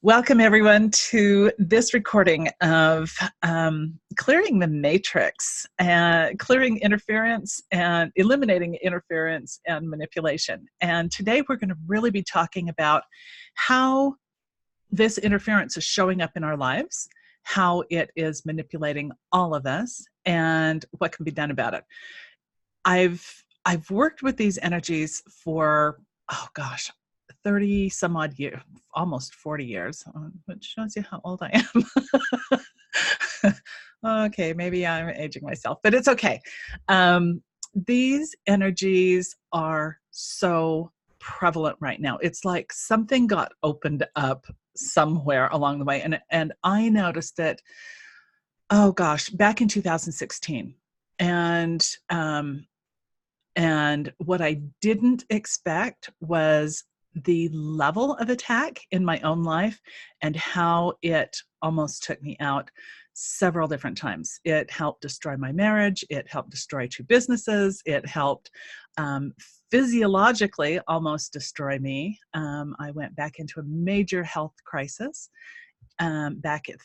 Welcome, everyone, to this recording of clearing the matrix, clearing interference and eliminating interference and manipulation. And today we're going to really be talking about how this interference is showing up in our lives, how it is manipulating all of us, and what can be done about it. I've worked with these energies for, 30 some odd years, almost 40 years, which shows you how old I am. Okay, maybe I'm aging myself, but it's okay. These energies are so prevalent right now. It's like something got opened up somewhere along the way. And I noticed it, back in 2016. And what I didn't expect was the level of attack in my own life and how it almost took me out several different times. It helped destroy my marriage. It helped destroy 2 businesses. It helped physiologically almost destroy me. I went back into a major health crisis back at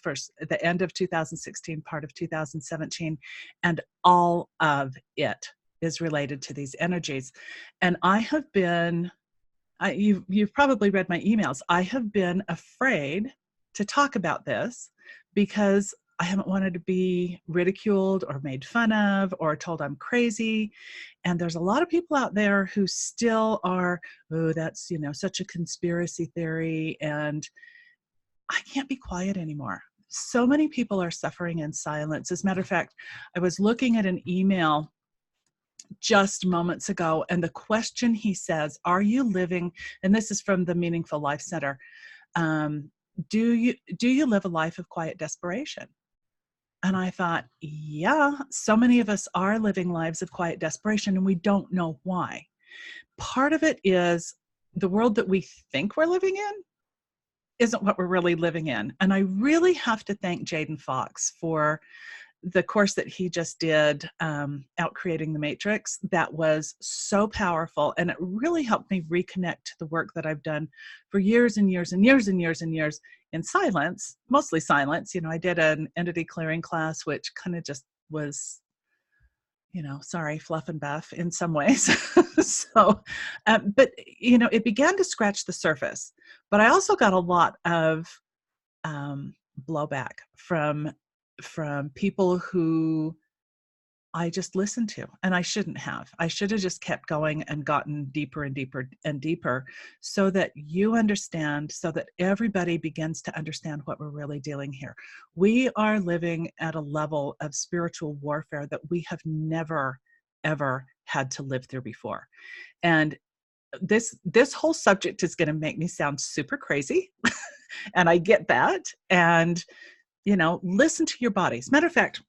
the end of 2016, part of 2017, and all of it is related to these energies. And I have been, you've probably read my emails, I have been afraid to talk about this because I haven't wanted to be ridiculed or made fun of or told I'm crazy. And there's a lot of people out there who still are, oh, that's, such a conspiracy theory. And I can't be quiet anymore. So many people are suffering in silence. As a matter of fact, I was looking at an email just moments ago, and the question he says, are you living, and this is from the Meaningful Life Center, do you live a life of quiet desperation? And I thought, yeah, so many of us are living lives of quiet desperation, and we don't know why. Part of it is the world that we think we're living in isn't what we're really living in. And I really have to thank Jaden for the course that he just did, OutCreating the Matrix. That was so powerful. And it really helped me reconnect to the work that I've done for years and years and years and years and years in silence, mostly silence. I did an entity clearing class, which kind of just was, fluff and buff in some ways. But it began to scratch the surface. But I also got a lot of blowback from people who I just listened to, and I shouldn't have. I should have just kept going and gotten deeper and deeper and deeper so that you understand, so that everybody begins to understand what we're really dealing here. We are living at a level of spiritual warfare that we have never, ever had to live through before. And this whole subject is going to make me sound super crazy. And I get that. And listen to your body. As a matter of fact,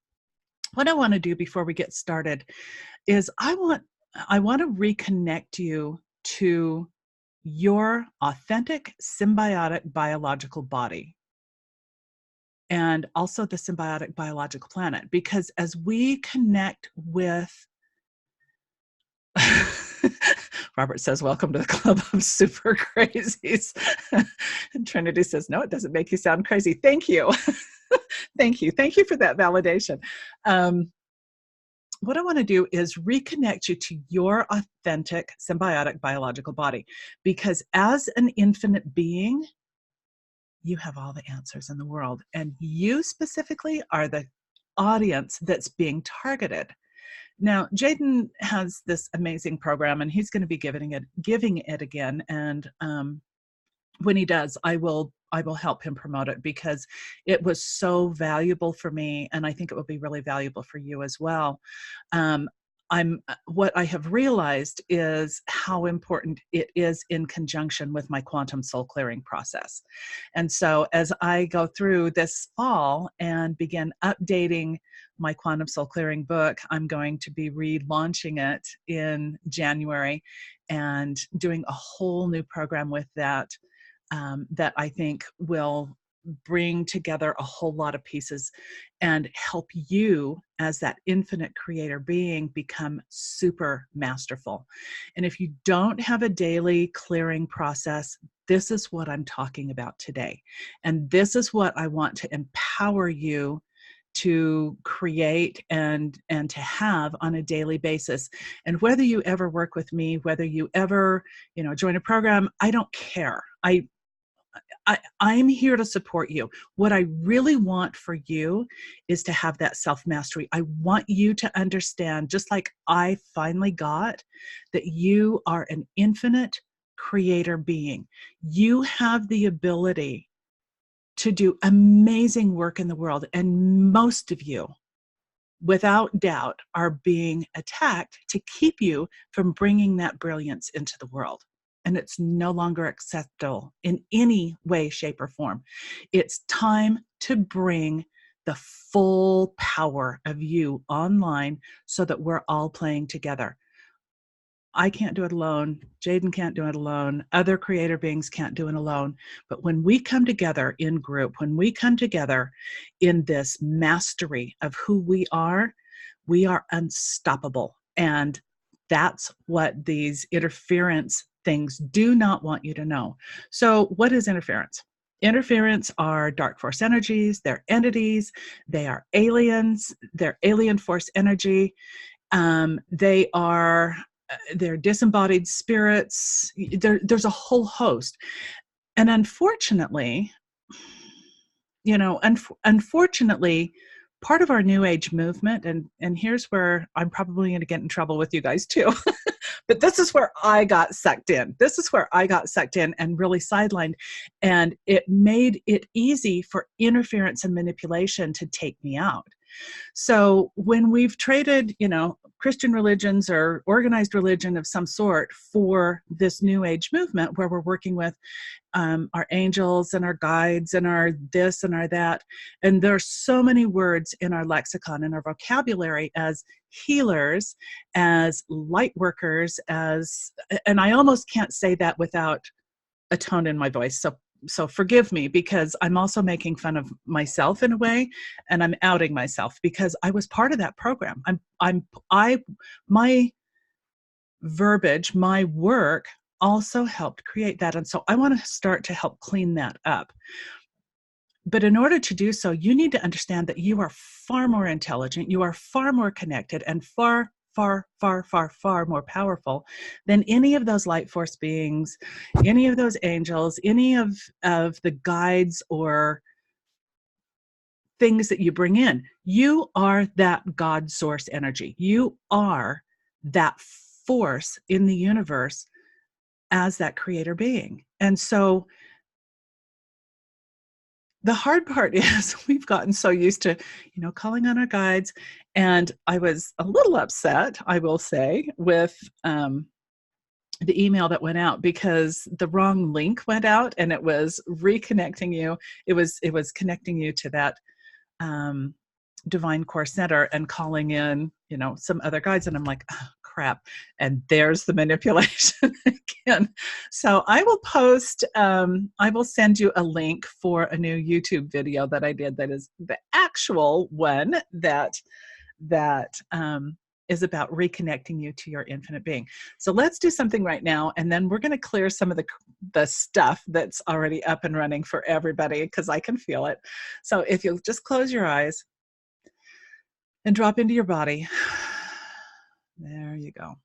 what I want to do before we get started is I want to reconnect you to your authentic symbiotic biological body and also the symbiotic biological planet. Because as we connect with Robert says, welcome to the club of super crazies. And Trinity says, no, it doesn't make you sound crazy. Thank you. Thank you. Thank you for that validation. What I want to do is reconnect you to your authentic symbiotic biological body, because as an infinite being, you have all the answers in the world, and you specifically are the audience that's being targeted. Now, Jaden has this amazing program, and he's going to be giving it again. And when he does, I will help him promote it, because it was so valuable for me, and I think it will be really valuable for you as well. What I have realized is how important it is in conjunction with my quantum soul clearing process. And so as I go through this fall and begin updating my quantum soul clearing book, I'm going to be relaunching it in January and doing a whole new program with that, that I think will bring together a whole lot of pieces and help you as that infinite creator being become super masterful. And if you don't have a daily clearing process, this is what I'm talking about today. And this is what I want to empower you to create and to have on a daily basis. And whether you ever work with me, whether you ever, join a program, I don't care. I'm here to support you. What I really want for you is to have that self-mastery. I want you to understand, just like I finally got, that you are an infinite creator being. You have the ability to do amazing work in the world. And most of you, without doubt, are being attacked to keep you from bringing that brilliance into the world. And it's no longer acceptable in any way, shape, or form. It's time to bring the full power of you online so that we're all playing together. I can't do it alone. Jaden can't do it alone. Other creator beings can't do it alone. But when we come together in group, when we come together in this mastery of who we are unstoppable. And that's what these interference things do not want you to know. So what is interference? Interference are dark force energies. They're entities. They are aliens. They're alien force energy. They're disembodied spirits. There's a whole host. And unfortunately, unfortunately, part of our New Age movement, and here's where I'm probably going to get in trouble with you guys too, but this is where I got sucked in. This is where I got sucked in and really sidelined. And it made it easy for interference and manipulation to take me out. So when we've traded, Christian religions or organized religion of some sort for this New Age movement where we're working with our angels and our guides and our this and our that, and there are so many words in our lexicon and our vocabulary as healers, as light workers, and I almost can't say that without a tone in my voice. So forgive me, because I'm also making fun of myself in a way, and I'm outing myself because I was part of that program. My verbiage, my work also helped create that. And so I want to start to help clean that up. But in order to do so, you need to understand that you are far more intelligent, you are far more connected, and far, far, far, far, far more powerful than any of those light force beings, any of those angels, any of the guides or things that you bring in. You are that God source energy. You are that force in the universe as that creator being. And so the hard part is we've gotten so used to, calling on our guides. And I was a little upset, I will say, with the email that went out because the wrong link went out and it was reconnecting you. It was connecting you to that Divine Core Center and calling in, some other guides. And I'm like, oh, crap. And there's the manipulation again. So I will post, I will send you a link for a new YouTube video that I did that is the actual one that is about reconnecting you to your infinite being. So let's do something right now, and then we're going to clear some of the stuff that's already up and running for everybody, because I can feel it. So if you'll just close your eyes and drop into your body. There you go.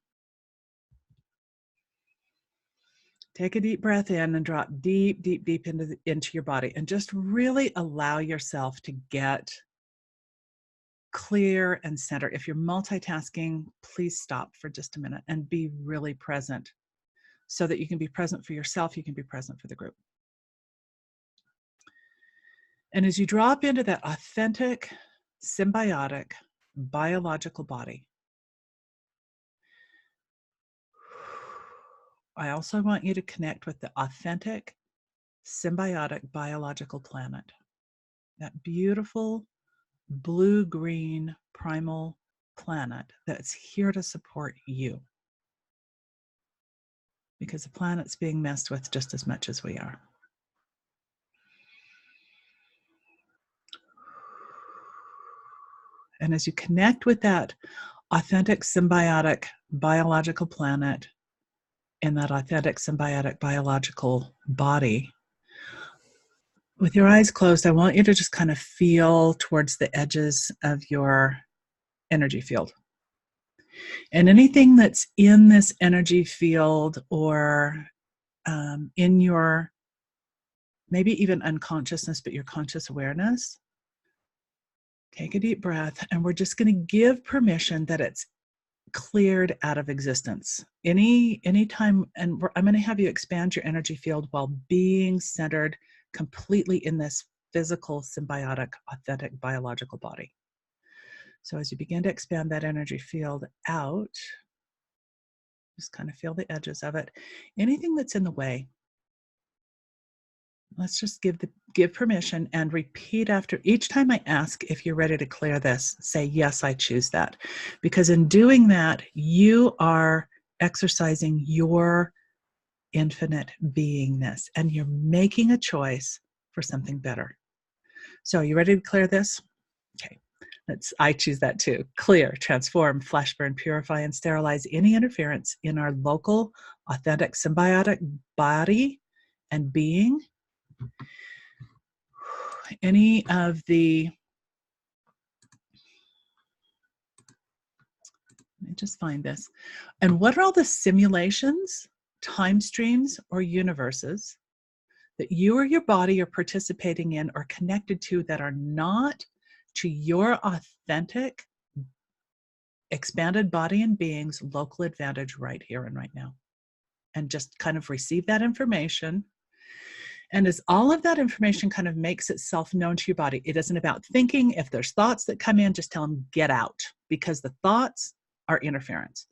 Take a deep breath in and drop deep, deep, deep into your body, and just really allow yourself to get clear and center. If you're multitasking, please stop for just a minute and be really present so that you can be present for yourself, you can be present for the group. And as you drop into that authentic, symbiotic, biological body, I also want you to connect with the authentic, symbiotic, biological planet. That beautiful blue-green primal planet that's here to support you. Because the planet's being messed with just as much as we are. And as you connect with that authentic, symbiotic, biological planet, in that authentic, symbiotic, biological body. With your eyes closed, I want you to just kind of feel towards the edges of your energy field. And anything that's in this energy field or in your maybe even unconsciousness, but your conscious awareness, take a deep breath, and we're just going to give permission that it's cleared out of existence. Anytime, and I'm going to have you expand your energy field while being centered completely in this physical, symbiotic, authentic, biological body. So as you begin to expand that energy field out, just kind of feel the edges of it. Anything that's in the way, let's just give permission and repeat after. Each time I ask if you're ready to clear this, say, yes, I choose that. Because in doing that, you are exercising your infinite beingness and you're making a choice for something better. So are you ready to clear this? Okay. I choose that too. Clear, transform, flash burn, purify, and sterilize any interference in our local, authentic, symbiotic body and being. Any of the, let me just find this. And what are all the simulations, time streams, or universes that you or your body are participating in or connected to that are not to your authentic, expanded body and being's local advantage right here and right now? And just kind of receive that information. And as all of that information kind of makes itself known to your body, it isn't about thinking. If there's thoughts that come in, just tell them, get out, because the thoughts are interference.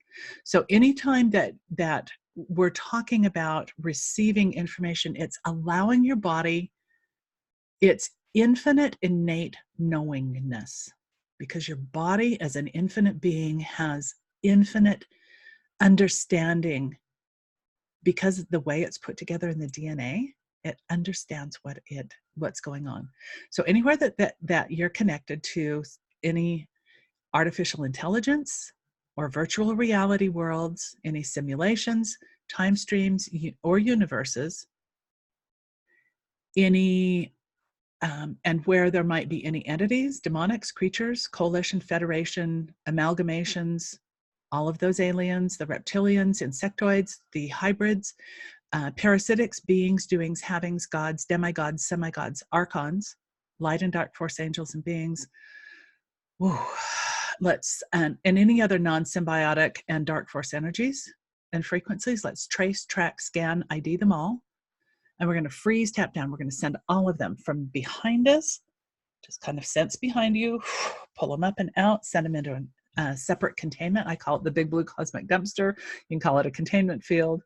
So anytime that we're talking about receiving information, it's allowing your body its infinite innate knowingness, because your body as an infinite being has infinite understanding, because of the way it's put together in the DNA. It understands what's going on. So anywhere that you're connected to any artificial intelligence or virtual reality worlds, any simulations, time streams, or universes, any and where there might be any entities, demonics, creatures, coalition, federation, amalgamations, all of those aliens, the reptilians, insectoids, the hybrids, parasitics, beings, doings, havings, gods, demigods, semigods, archons, light and dark force angels and beings. Woo. And any other non-symbiotic and dark force energies and frequencies, let's trace, track, scan, ID them all. And we're going to freeze, tap down. We're going to send all of them from behind us. Just kind of sense behind you, pull them up and out, send them into a separate containment. I call it the big blue cosmic dumpster. You can call it a containment field.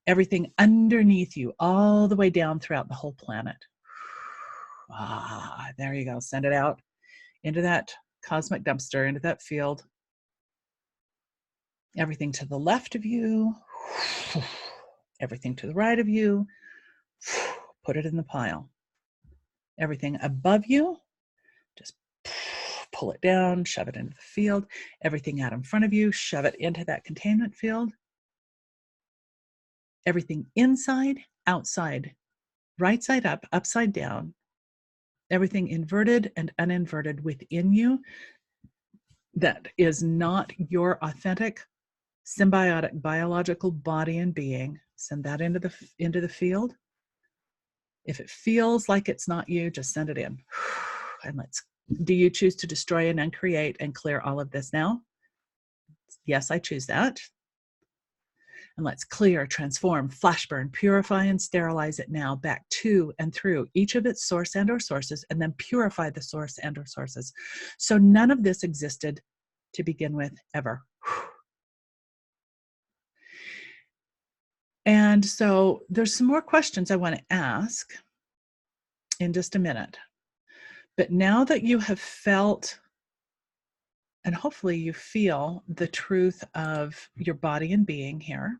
Everything underneath you, all the way down throughout the whole planet. There you go. Send it out into that cosmic dumpster, into that field. Everything to the left of you, everything to the right of you, put it in the pile. Everything above you, just pull it down, shove it into the field. Everything out in front of you, shove it into that containment field. Everything inside, outside, right side up, upside down. Everything inverted and uninverted within you that is not your authentic, symbiotic, biological body and being, send that into the field. If it feels like it's not you, just send it in. And do you choose to destroy and uncreate and clear all of this now? Yes, I choose that. And let's clear, transform, flash burn, purify, and sterilize it now back to and through each of its source and or sources, and then purify the source and or sources. So none of this existed to begin with ever. And so there's some more questions I want to ask in just a minute. But now that you have felt, and hopefully you feel the truth of your body and being here,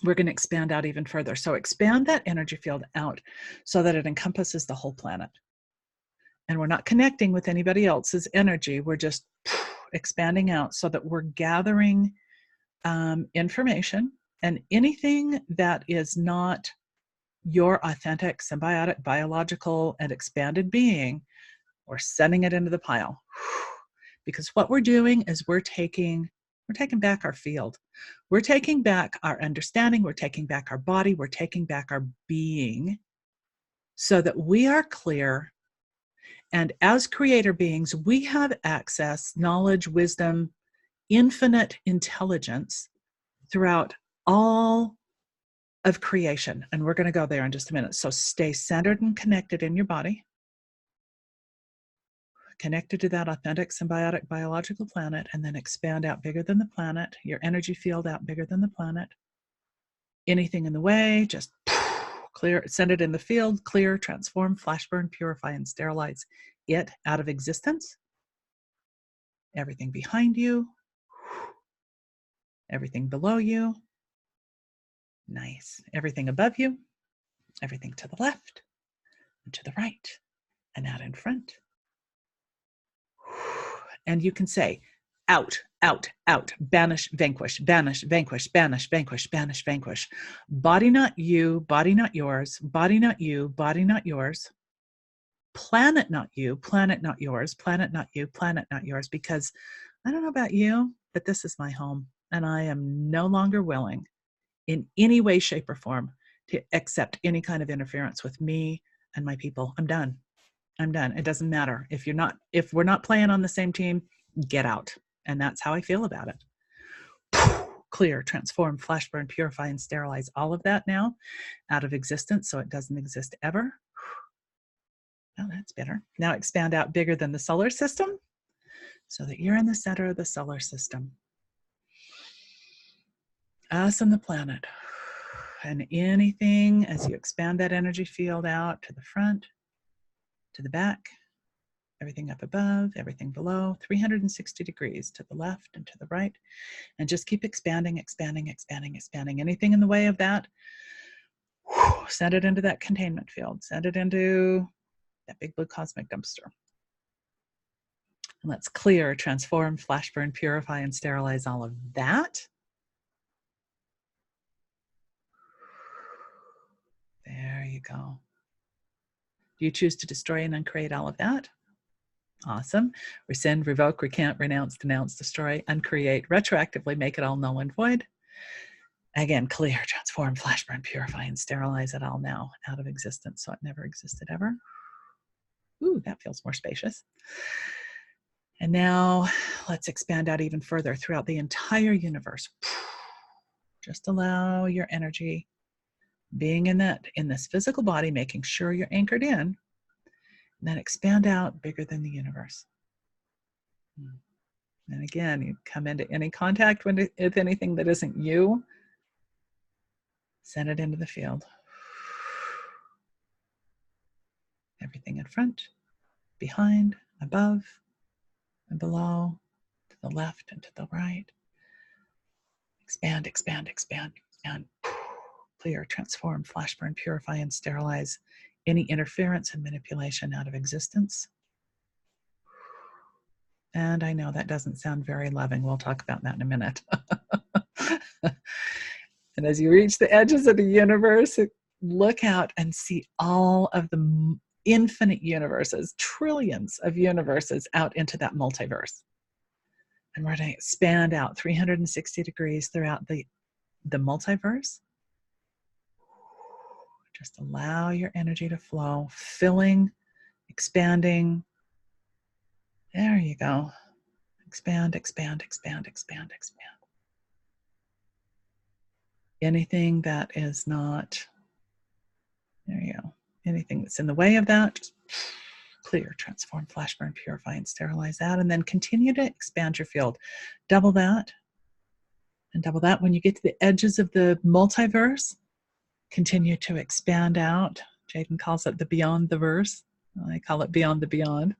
we're going to expand out even further. So expand that energy field out so that it encompasses the whole planet. And we're not connecting with anybody else's energy. We're just expanding out so that we're gathering information And anything that is not your authentic, symbiotic, biological, and expanded being, we're sending it into the pile. Because what we're doing is we're taking back our field. We're taking back our understanding. We're taking back our body. We're taking back our being so that we are clear. And as creator beings, we have access, knowledge, wisdom, infinite intelligence throughout all of creation. And we're going to go there in just a minute. So stay centered and connected in your body, connected to that authentic, symbiotic, biological planet, and then expand out bigger than the planet, your energy field out bigger than the planet. Anything in the way, just clear, send it in the field, clear, transform, flash burn, purify, and sterilize it out of existence. Everything behind you, everything below you, nice. Everything above you, everything to the left and to the right and out in front. And you can say, out, out, out, banish, vanquish, banish, vanquish, banish, vanquish, banish, vanquish. Body not you, body not yours, body not you, body not yours. Planet not you, planet not yours, planet not you, planet not yours. Because I don't know about you, but this is my home. And I am no longer willing in any way, shape, or form to accept any kind of interference with me and my people. I'm done. I'm done. It doesn't matter. If we're not playing on the same team, get out. And that's how I feel about it. Clear, transform, flash burn, purify, and sterilize all of that now out of existence so it doesn't exist ever. Oh, that's better. Now expand out bigger than the solar system so that you're in the center of the solar system. Us and the planet. And anything, as you expand that energy field out to the front, to the back, everything up above, everything below, 360 degrees to the left and to the right. And just keep expanding, expanding, expanding, expanding. Anything in the way of that, send it into that containment field. Send it into that big blue cosmic dumpster. And let's clear, transform, flash burn, purify, and sterilize all of that. There you go. Do you choose to destroy and uncreate all of that? Awesome. Rescind, revoke, recant, renounce, denounce, destroy, uncreate, retroactively make it all null and void. Again, clear, transform, flash burn, purify, and sterilize it all now out of existence so it never existed ever. Ooh, that feels more spacious. And now let's expand out even further throughout the entire universe. Just allow your energy being in this physical body, making sure you're anchored in, and then expand out bigger than the universe. And again, you come into any contact with anything that isn't you, send it into the field. Everything in front, behind, above, and below, to the left and to the right. Expand, expand, expand, expand. Clear, transform, flash burn, purify, and sterilize any interference and manipulation out of existence. And I know that doesn't sound very loving. We'll talk about that in a minute. And as you reach the edges of the universe, look out and see all of the infinite universes, trillions of universes out into that multiverse. And we're going to expand out 360 degrees throughout the multiverse. Just allow your energy to flow, filling, expanding. There you go. Expand, expand, expand, expand, expand. Anything that is not, there you go. Anything that's in the way of that, just clear, transform, flash burn, purify, and sterilize that. And then continue to expand your field. Double that and double that. When you get to the edges of the multiverse, continue to expand out. Jaden calls it the beyond the verse. I call it beyond the beyond.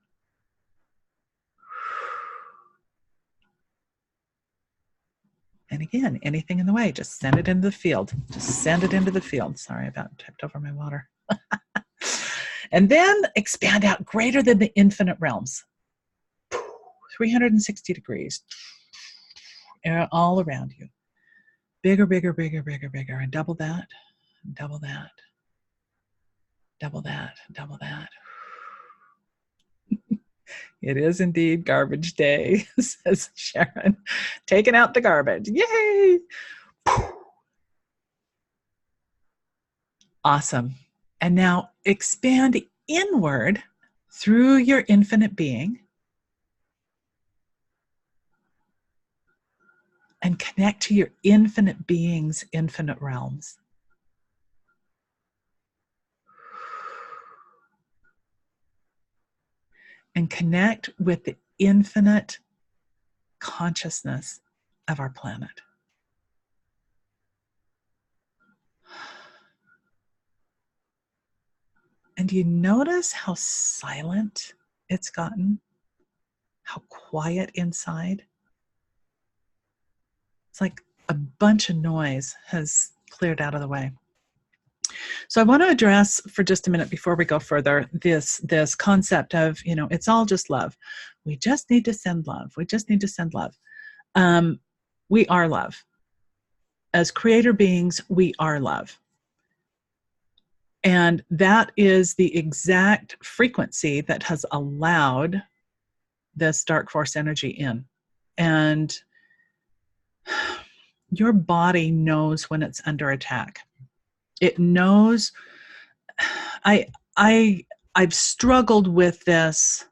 And again, anything in the way, just send it into the field. Just send it into the field. Sorry, about tipped over my water. And then expand out greater than the infinite realms. 360 degrees all around you. Bigger, bigger, bigger, bigger, bigger, and double that, double that, double that, double that. It is indeed garbage day, says Sharon. Taking out the garbage. Yay! Awesome. And now expand inward through your infinite being and connect to your infinite being's infinite realms. And connect with the infinite consciousness of our planet. And do you notice how silent it's gotten? How quiet inside? It's like a bunch of noise has cleared out of the way. So I want to address for just a minute before we go further this concept of, it's all just love. We just need to send love. We just need to send love. We are love. As creator beings, we are love. And that is the exact frequency that has allowed this dark force energy in. And your body knows when it's under attack. It knows. I've struggled with this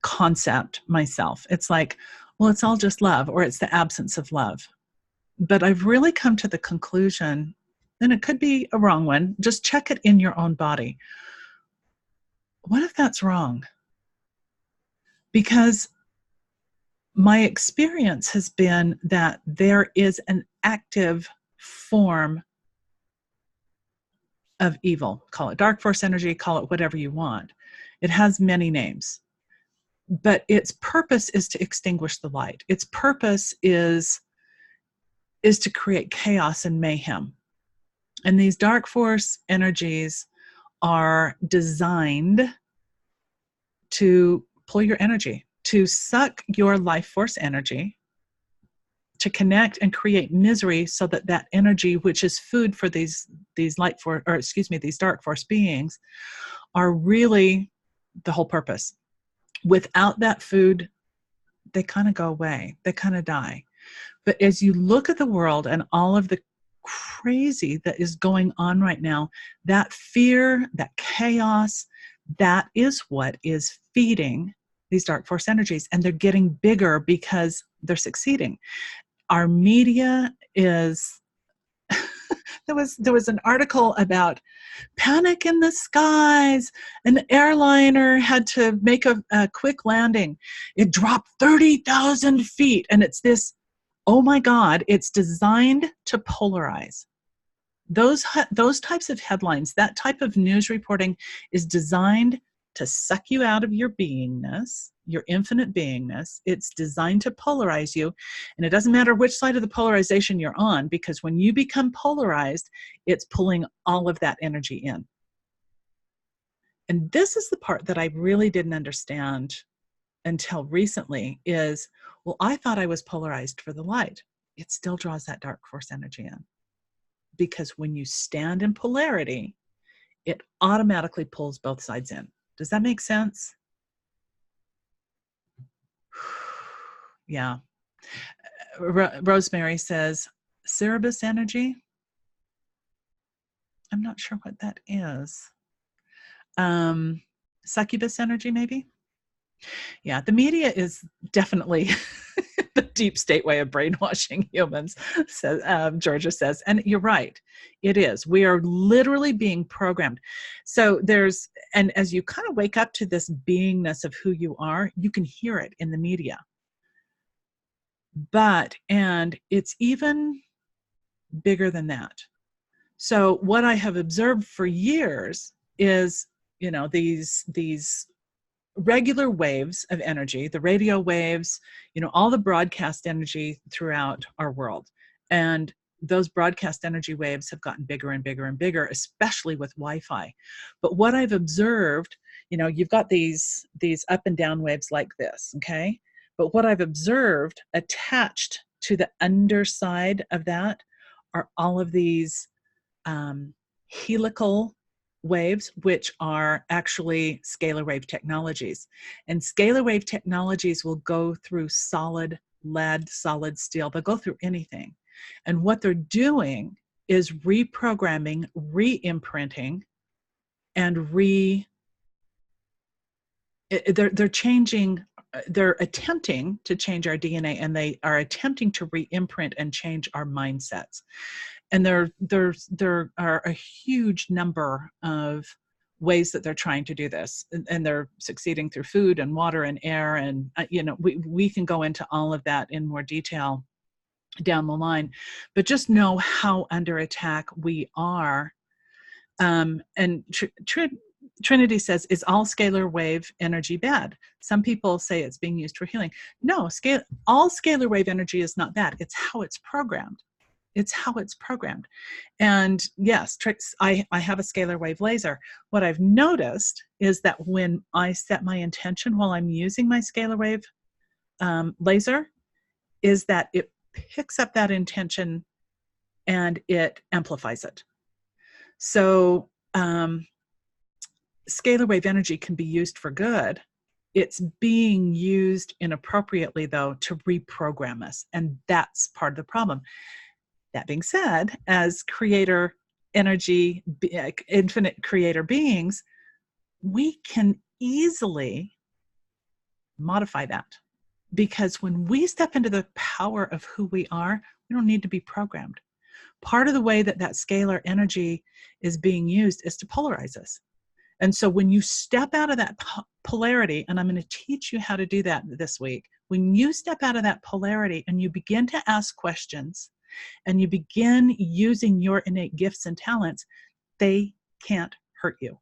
concept myself. It's like, well, it's all just love, or it's the absence of love. But I've really come to the conclusion, and it could be a wrong one, just check it in your own body. What if that's wrong? Because my experience has been that there is an active form of evil. Call it dark force energy, call it whatever you want. It has many names. But its purpose is to extinguish the light. Its purpose is to create chaos and mayhem. And these dark force energies are designed to pull your energy, to suck your life force energy, to connect and create misery so that that energy, which is food for these dark force beings, are really the whole purpose. Without that food, they kind of go away. They kind of die. But as you look at the world and all of the crazy that is going on right now, that fear, that chaos, that is what is feeding these dark force energies. And they're getting bigger because they're succeeding. Our media is... There was an article about panic in the skies. An airliner had to make a quick landing. It dropped 30,000 feet. And it's this, oh my God, it's designed to polarize. Those types of headlines, that type of news reporting is designed to suck you out of your beingness, your infinite beingness. It's designed to polarize you. And it doesn't matter which side of the polarization you're on, because when you become polarized, it's pulling all of that energy in. And this is the part that I really didn't understand until recently is, well, I thought I was polarized for the light. It still draws that dark force energy in. Because when you stand in polarity, it automatically pulls both sides in. Does that make sense? Yeah. Rosemary says, Cerebus energy? I'm not sure what that is. Succubus energy, maybe? Yeah, the media is definitely the deep state way of brainwashing humans, says, Georgia says. And you're right, it is. We are literally being programmed. So and as you kind of wake up to this beingness of who you are, you can hear it in the media. And it's even bigger than that. So what I have observed for years is, these regular waves of energy, the radio waves, all the broadcast energy throughout our world. And those broadcast energy waves have gotten bigger and bigger and bigger, especially with Wi-Fi. But what I've observed, you've got these up and down waves like this, okay? But what I've observed attached to the underside of that are all of these helical waves, which are actually scalar wave technologies. And scalar wave technologies will go through solid lead, solid steel. They'll go through anything. And what they're doing is reprogramming, re-imprinting, and they're changing, they're attempting to change our DNA, and they are attempting to re-imprint and change our mindsets. And there are a huge number of ways that they're trying to do this, and they're succeeding through food and water and air, and we can go into all of that in more detail down the line, but just know how under attack we are. And Trinity says, is all scalar wave energy bad? Some people say it's being used for healing. No, all scalar wave energy is not bad. It's how it's programmed. It's how it's programmed. And yes, I have a scalar wave laser. What I've noticed is that when I set my intention while I'm using my scalar wave laser, is that it picks up that intention and it amplifies it. So scalar wave energy can be used for good. It's being used inappropriately, though, to reprogram us. And that's part of the problem. That being said, as creator energy, infinite creator beings, we can easily modify that. Because when we step into the power of who we are, we don't need to be programmed. Part of the way that scalar energy is being used is to polarize us. And so when you step out of that polarity, and I'm going to teach you how to do that this week, when you step out of that polarity and you begin to ask questions and you begin using your innate gifts and talents, they can't hurt you.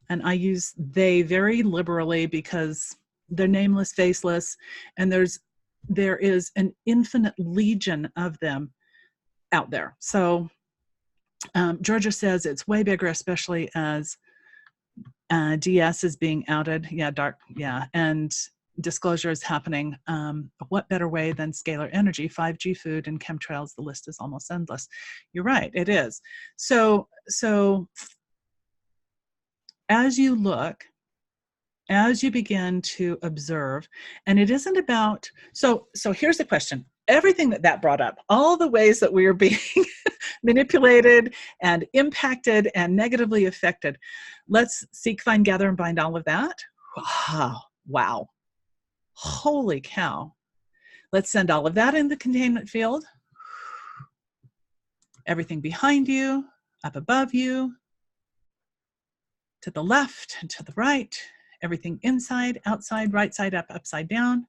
And I use they very liberally because they're nameless, faceless, and there is an infinite legion of them out there. So Georgia says it's way bigger, especially as DS is being outed. Yeah, dark. Yeah, and disclosure is happening. What better way than scalar energy, 5G food, and chemtrails? The list is almost endless. You're right, it is. So as you look, as you begin to observe, and it isn't about, so here's the question. Everything that brought up, all the ways that we are being manipulated and impacted and negatively affected, let's seek, find, gather, and bind all of that. Wow. Holy cow. Let's send all of that in the containment field. Everything behind you, up above you, to the left and to the right, everything inside, outside, right side up, upside down.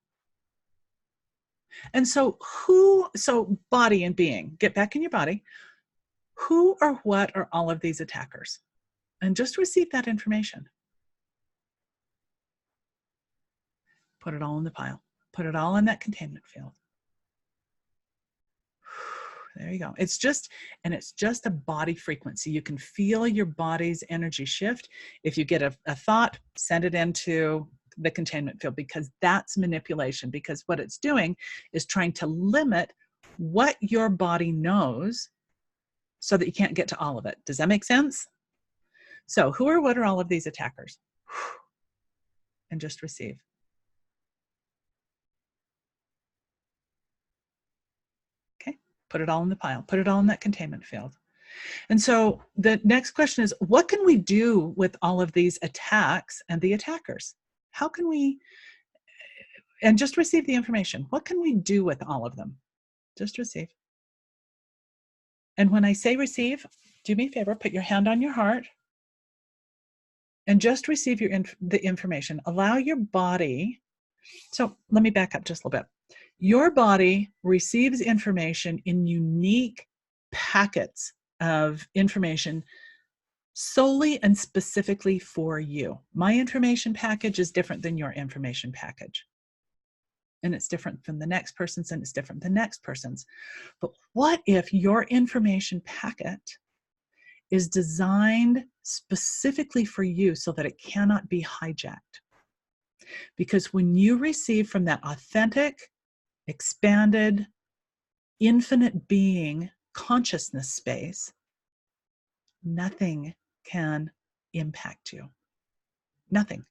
And so body and being, get back in your body. Who or what are all of these attackers? And just receive that information. Put it all in the pile. Put it all in that containment field. There you go. It's just a body frequency. You can feel your body's energy shift. If you get a thought, send it into the containment field, because that's manipulation. Because what it's doing is trying to limit what your body knows so that you can't get to all of it. Does that make sense? So who or what are all of these attackers? And just receive. Put it all in the pile, put it all in that containment field. And so the next question is, what can we do with all of these attacks and the attackers? How can we, and just receive the information. What can we do with all of them? Just receive. And when I say receive, do me a favor, put your hand on your heart and just receive the information. Allow your body. So let me back up just a little bit. Your body receives information in unique packets of information solely and specifically for you. My information package is different than your information package. And it's different from the next person's, and it's different than the next person's. But what if your information packet is designed specifically for you so that it cannot be hijacked? Because when you receive from that authentic, expanded, infinite being consciousness space, nothing can impact you. Nothing.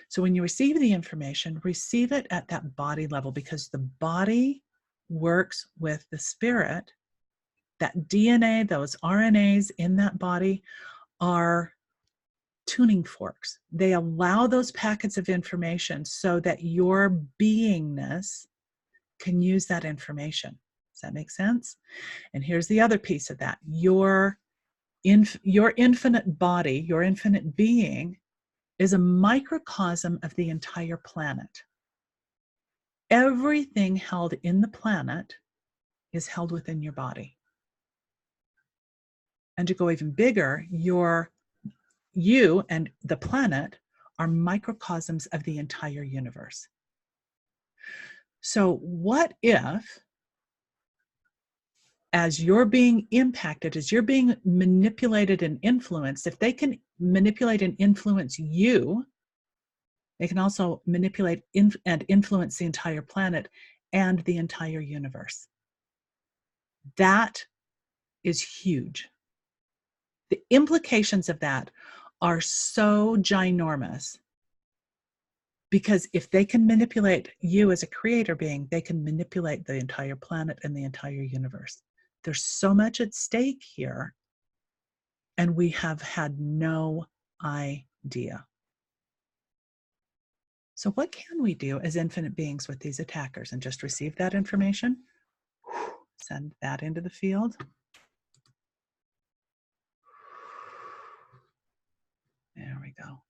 So when you receive the information, receive it at that body level, because the body works with the spirit. That DNA, those RNAs in that body are tuning forks. They allow those packets of information so that your beingness can use that information. Does that make sense? And here's the other piece of that. Your infinite body, your infinite being, is a microcosm of the entire planet. Everything held in the planet is held within your body. And to go even bigger, you and the planet are microcosms of the entire universe. So what if, as you're being impacted, as you're being manipulated and influenced, if they can manipulate and influence you, they can also manipulate and influence the entire planet and the entire universe. That is huge. The implications of that are so ginormous, because if they can manipulate you as a creator being, they can manipulate the entire planet and the entire universe. There's so much at stake here, and we have had no idea. So what can we do as infinite beings with these attackers? And just receive that information, send that into the field. There we go.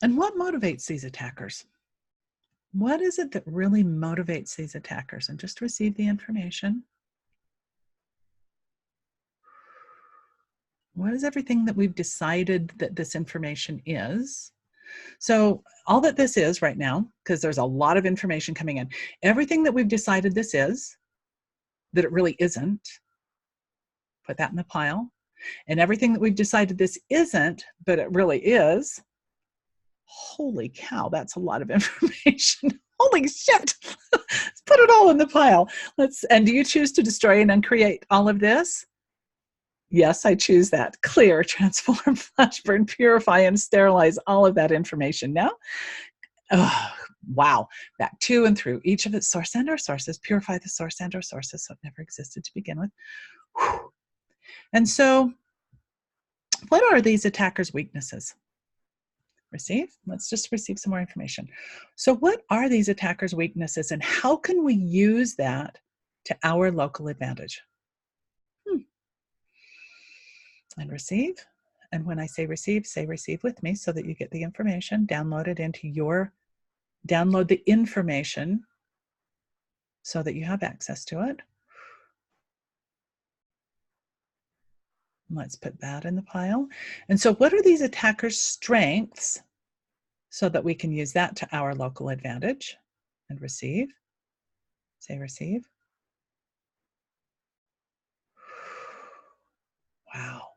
And what motivates these attackers? What is it that really motivates these attackers? And just receive the information. What is everything that we've decided that this information is? So all that this is right now, because there's a lot of information coming in, everything that we've decided this is, that it really isn't, put that in the pile. And everything that we've decided this isn't, but it really is, holy cow, that's a lot of information. Holy shit. Let's put it all in the pile. And do you choose to destroy and uncreate all of this? Yes, I choose that. Clear, transform, flash burn, purify, and sterilize all of that information. Now, wow, back to and through each of its source and or sources, purify the source and or sources so it never existed to begin with. Whew. And so, what are these attackers' weaknesses? Receive. Let's just receive some more information. So what are these attackers' weaknesses, and how can we use that to our local advantage? And receive. And when I say receive with me so that you get the information, download the information so that you have access to it. Let's put that in the pile. And so what are these attackers' strengths so that we can use that to our local advantage? And receive. Say receive. Wow.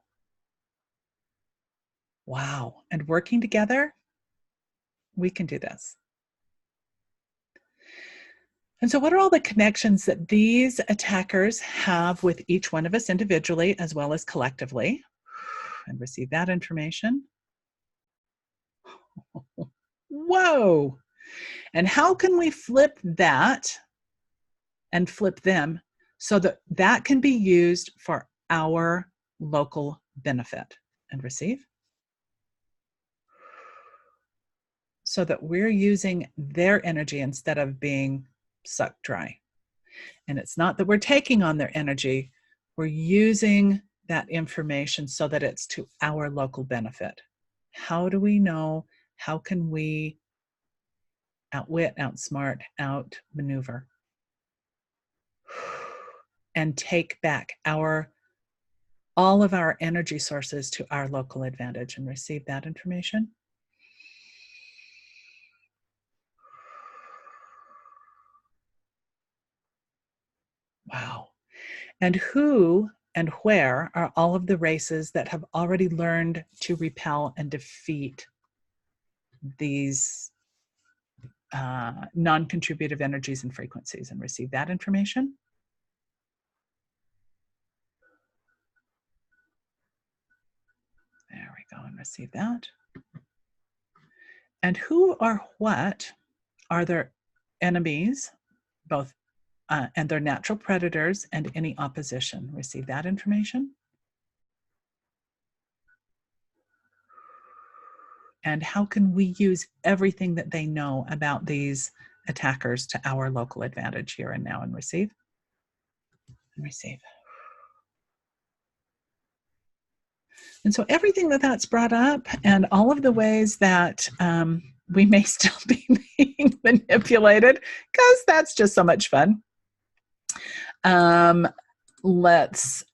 Wow. And working together, we can do this. And so what are all the connections that these attackers have with each one of us individually as well as collectively? And receive that information. Whoa. And how can we flip that and flip them so that that can be used for our local benefit? And receive. So that we're using their energy instead of being sucked dry. And it's not that we're taking on their energy, we're using that information so that it's to our local benefit. How do we know? How can we outwit, outsmart, outmaneuver, and take back all of our energy sources to our local advantage? And receive that information. Wow. And who and where are all of the races that have already learned to repel and defeat these non-contributive energies and frequencies and receive that information. There we go, and receive that. And who or what are their enemies, both and their natural predators and any opposition? Receive that information. And how can we use everything that they know about these attackers to our local advantage here and now? And receive. And receive. And so everything that's brought up and all of the ways that we may still be being manipulated, because that's just so much fun. Let's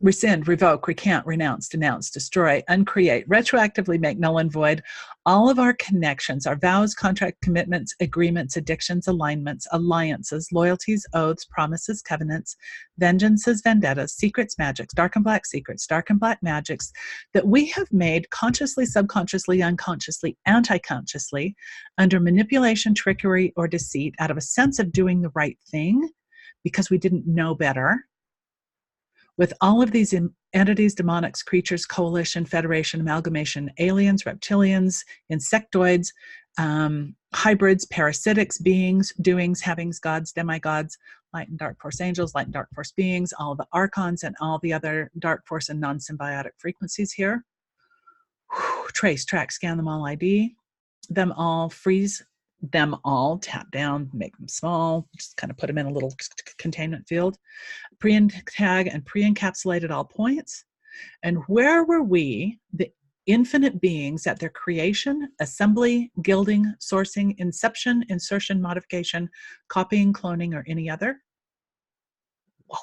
rescind, revoke, recant, renounce, denounce, destroy, uncreate, retroactively make null and void all of our connections, our vows, contract, commitments, agreements, addictions, alignments, alliances, loyalties, oaths, promises, covenants, vengeances, vendettas, secrets, magics, dark and black secrets, dark and black magics that we have made consciously, subconsciously, unconsciously, anti-consciously under manipulation, trickery, or deceit out of a sense of doing the right thing because we didn't know better. With all of these entities, demonics, creatures, coalition, federation, amalgamation, aliens, reptilians, insectoids, hybrids, parasitics, beings, doings, havings, gods, demigods, light and dark force angels, light and dark force beings, all the archons, and all the other dark force and non-symbiotic frequencies here. Trace, track, scan them all, ID them all, freeze them all, tap down, make them small, just kind of put them in a little containment field, pre-tag and pre-encapsulate at all points. And where were we, the infinite beings, at their creation, assembly, gilding, sourcing, inception, insertion, modification, copying, cloning, or any other? Whoa.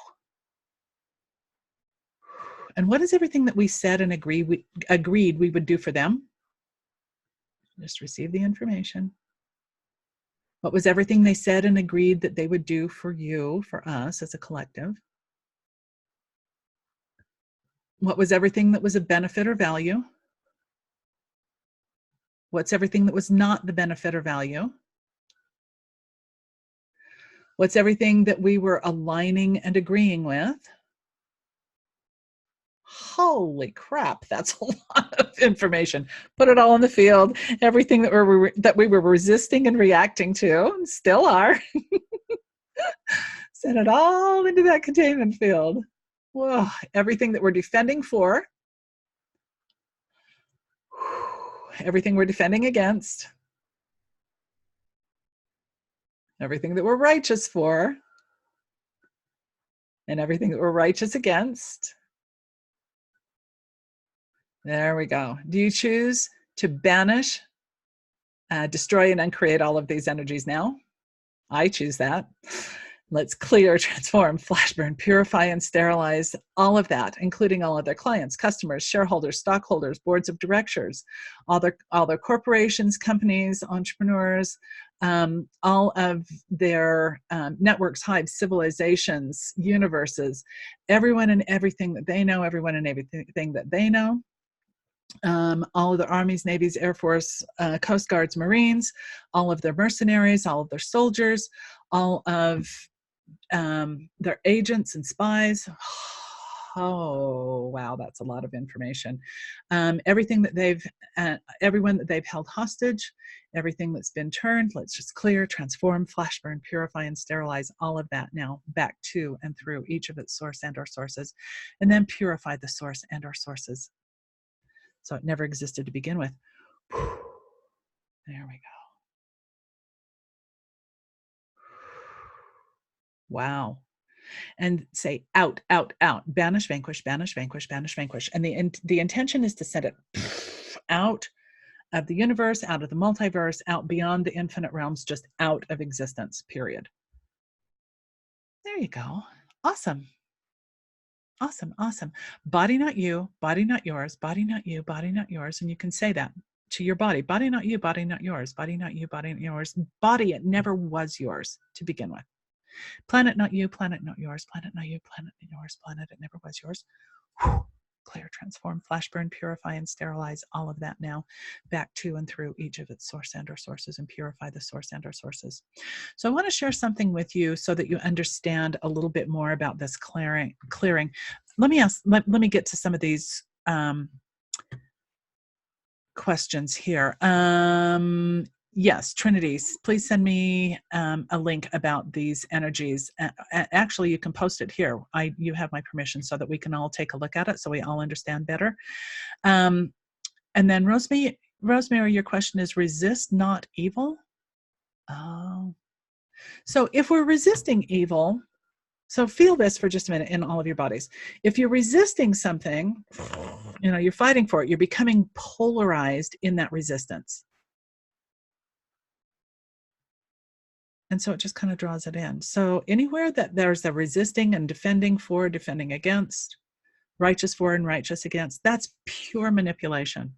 And what is everything that we said and agreed we would do for them? Just receive the information. What was everything they said and agreed that they would do for you, for us as a collective? What was everything that was a benefit or value? What's everything that was not the benefit or value? What's everything that we were aligning and agreeing with? Holy crap, that's a lot of information. Put it all in the field. Everything that we were resisting and reacting to, and still are. Send it all into that containment field. Whoa, everything that we're defending for, everything we're defending against, everything that we're righteous for, and everything that we're righteous against. There we go. Do you choose to banish, destroy, and uncreate all of these energies now? I choose that. Let's clear, transform, flash burn, purify, and sterilize all of that, including all of their clients, customers, shareholders, stockholders, boards of directors, all their corporations, companies, entrepreneurs, all of their networks, hives, civilizations, universes, everyone and everything that they know, everyone and everything that they know. All of their armies, navies, air force, coast guards, marines, all of their mercenaries, all of their soldiers, all of their agents and spies. Oh, wow, that's a lot of information. Everything that everyone that they've held hostage, everything that's been turned, let's just clear, transform, flash burn, purify, and sterilize all of that now back to and through each of its source and or sources, and then purify the source and or sources. So it never existed to begin with. There we go. Wow. And say out, out, out, banish, vanquish, banish, vanquish, banish, vanquish. And the intention is to send it out of the universe, out of the multiverse, out beyond the infinite realms, just out of existence, period. There you go. Awesome. Awesome, awesome. Body not you, body not yours, body not you, body not yours. And you can say that to your body. Body not you, body not yours, body not you, body not yours. Body, it never was yours to begin with. Planet not you, planet not yours, planet not you, planet not yours, planet it never was yours. Whew. clear, transform, flash, burn, purify, and sterilize all of that now back to and through each of its source and or sources, and purify the source and or sources. So I want to share something with you so that you understand a little bit more about this clearing. Let me get to some of these questions here. Yes, Trinity, please send me a link about these energies. Actually, you can post it here. You have my permission so that we can all take a look at it so we all understand better. And then Rosemary, your question is resist, not evil. Oh. So if we're resisting evil, so feel this for just a minute in all of your bodies. If you're resisting something, you're fighting for it, you're becoming polarized in that resistance. And so it just kind of draws it in. So anywhere that there's a resisting and defending for, defending against, righteous for and righteous against, that's pure manipulation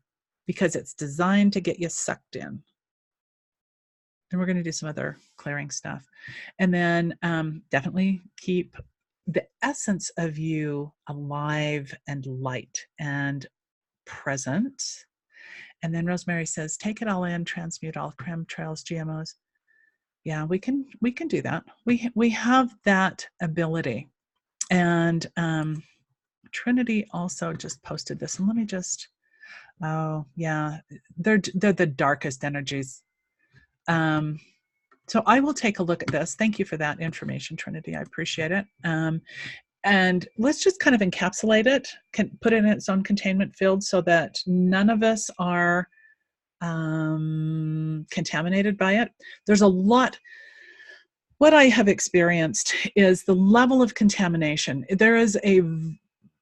because it's designed to get you sucked in. And we're going to do some other clearing stuff. And then definitely keep the essence of you alive and light and present. And then Rosemary says, take it all in, transmute all chemtrails, GMOs. Yeah, we can do that. We have that ability. And Trinity also just posted this. And let me just, oh yeah, they're the darkest energies. So I will take a look at this. Thank you for that information, Trinity. I appreciate it. And let's just kind of encapsulate it, put it in its own containment field so that none of us are contaminated by it. There's a lot. What I have experienced is the level of contamination. There is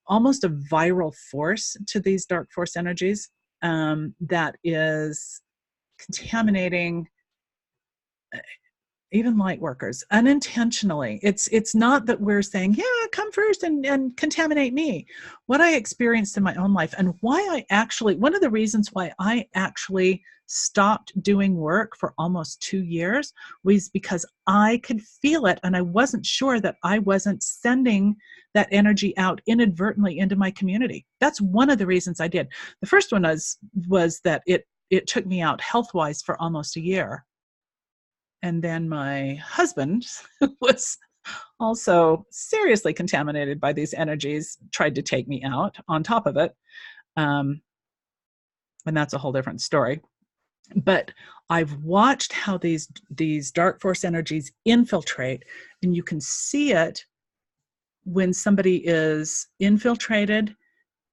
almost a viral force to these dark force energies that is contaminating even light workers unintentionally. It's not that we're saying, yeah, come first and contaminate me. What I experienced in my own life and why one of the reasons why I actually stopped doing work for almost 2 years was because I could feel it and I wasn't sure that I wasn't sending that energy out inadvertently into my community. That's one of the reasons I did. The first one was that it took me out health-wise for almost a year. And then my husband was also seriously contaminated by these energies, tried to take me out on top of it. And that's a whole different story. But I've watched how these dark force energies infiltrate, and you can see it when somebody is infiltrated.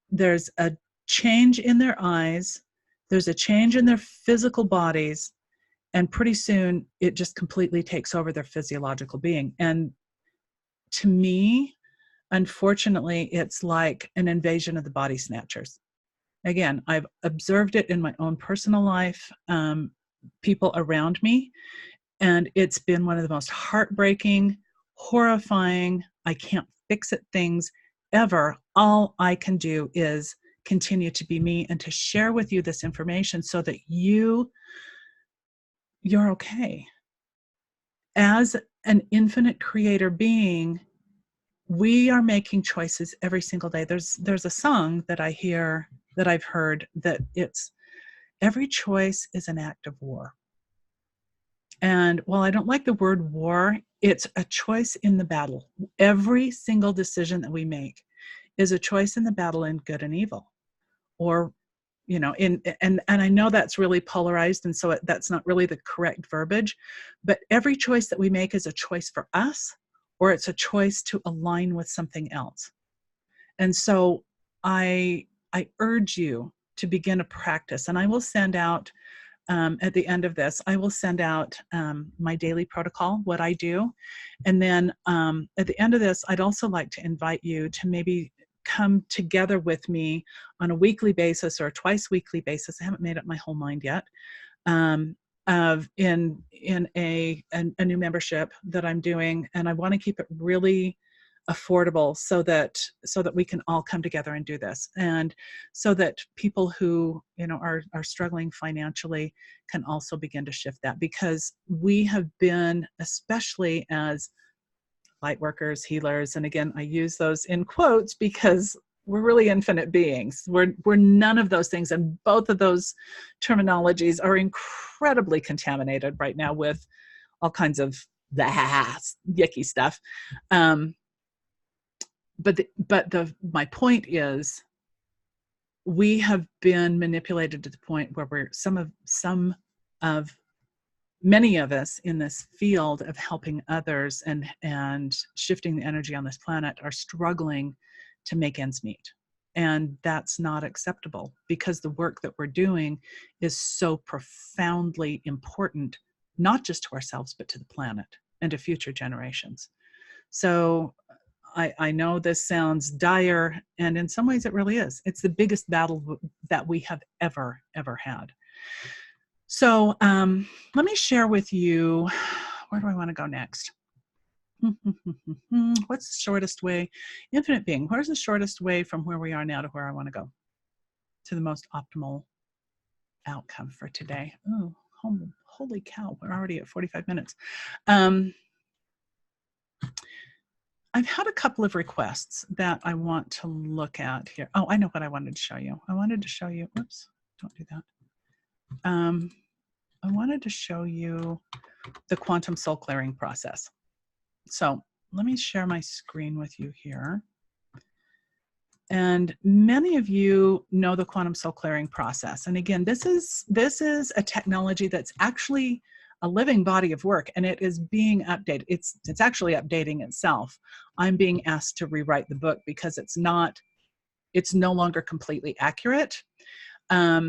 There's a change in their eyes. There's a change in their physical bodies. And pretty soon, it just completely takes over their physiological being. And to me, unfortunately, it's like an invasion of the body snatchers. Again, I've observed it in my own personal life, people around me, and it's been one of the most heartbreaking, horrifying, I can't fix it things ever. All I can do is continue to be me and to share with you this information so that you're okay. As an infinite creator being, we are making choices every single day. There's a song that I hear, that I've heard, that it's every choice is an act of war. And while I don't like the word war, it's a choice in the battle. Every single decision that we make is a choice in the battle in good and evil, or and I know that's really polarized, and so that's not really the correct verbiage, but every choice that we make is a choice for us, or it's a choice to align with something else. And so I urge you to begin a practice, and I will send out at the end of this, I will send out my daily protocol, what I do. And then at the end of this, I'd also like to invite you to maybe come together with me on a weekly basis or a twice weekly basis. I haven't made up my whole mind yet. In a new membership that I'm doing, and I want to keep it really affordable so that we can all come together and do this, and so that people who are struggling financially can also begin to shift that, because we have been, especially as light workers, healers, and again I use those in quotes because really infinite beings. We're none of those things. And both of those terminologies are incredibly contaminated right now with all kinds of yucky stuff. But my point is, we have been manipulated to the point where many of us in this field of helping others and shifting the energy on this planet are struggling to make ends meet. And that's not acceptable, because the work that we're doing is so profoundly important, not just to ourselves, but to the planet and to future generations. So I know this sounds dire, and in some ways it really is. It's the biggest battle that we have ever had. So let me share with you, where do I want to go next? What's the shortest way? Infinite being, where's the shortest way from where we are now to where I want to go? To the most optimal outcome for today. Oh, holy cow, we're already at 45 minutes. I've had a couple of requests that I want to look at here. Oh, I know what I wanted to show you. I wanted to show you, whoops, don't do that. I wanted to show you the quantum soul clearing process. So let me share my screen with you here. And many of you know the quantum soul clearing process. And again, this is a technology that's actually a living body of work, and it is being updated. It's actually updating itself. I'm being asked to rewrite the book because it's no longer completely accurate. Let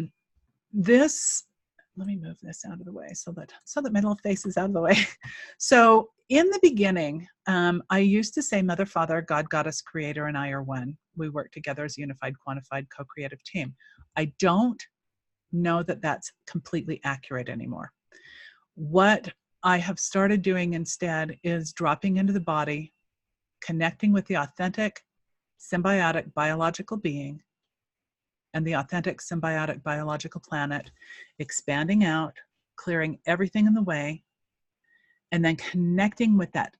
me move this out of the way so that my little face is out of the way. So in the beginning, I used to say Mother, Father, God, Goddess, Creator, and I are one. We work together as a unified, quantified, co-creative team. I don't know that that's completely accurate anymore. What I have started doing instead is dropping into the body, connecting with the authentic, symbiotic, biological being, and the authentic, symbiotic, biological planet, expanding out, clearing everything in the way, and then connecting with that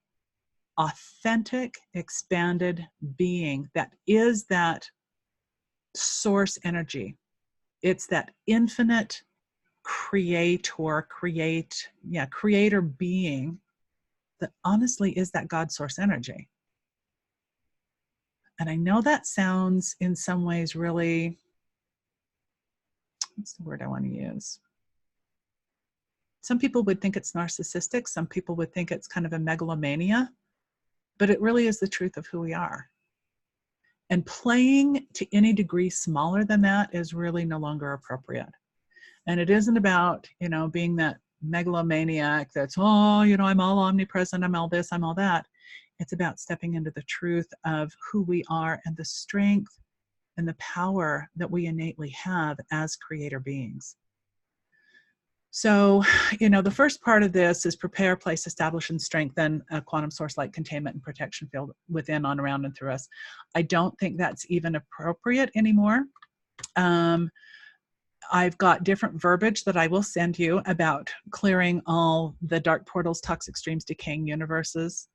authentic, expanded being that is that source energy. It's that infinite creator being that honestly is that God source energy. And I know that sounds in some ways really, what's the word I want to use? Some people would think it's narcissistic. Some people would think it's kind of a megalomania, but it really is the truth of who we are. And playing to any degree smaller than that is really no longer appropriate. And it isn't about, being that megalomaniac that's, I'm all omnipresent, I'm all this, I'm all that. It's about stepping into the truth of who we are and the strength and the power that we innately have as creator beings. So, the first part of this is prepare, place, establish, and strengthen a quantum source-like containment and protection field within, on, around, and through us. I don't think that's even appropriate anymore. I've got different verbiage that I will send you about clearing all the dark portals, toxic streams, decaying universes,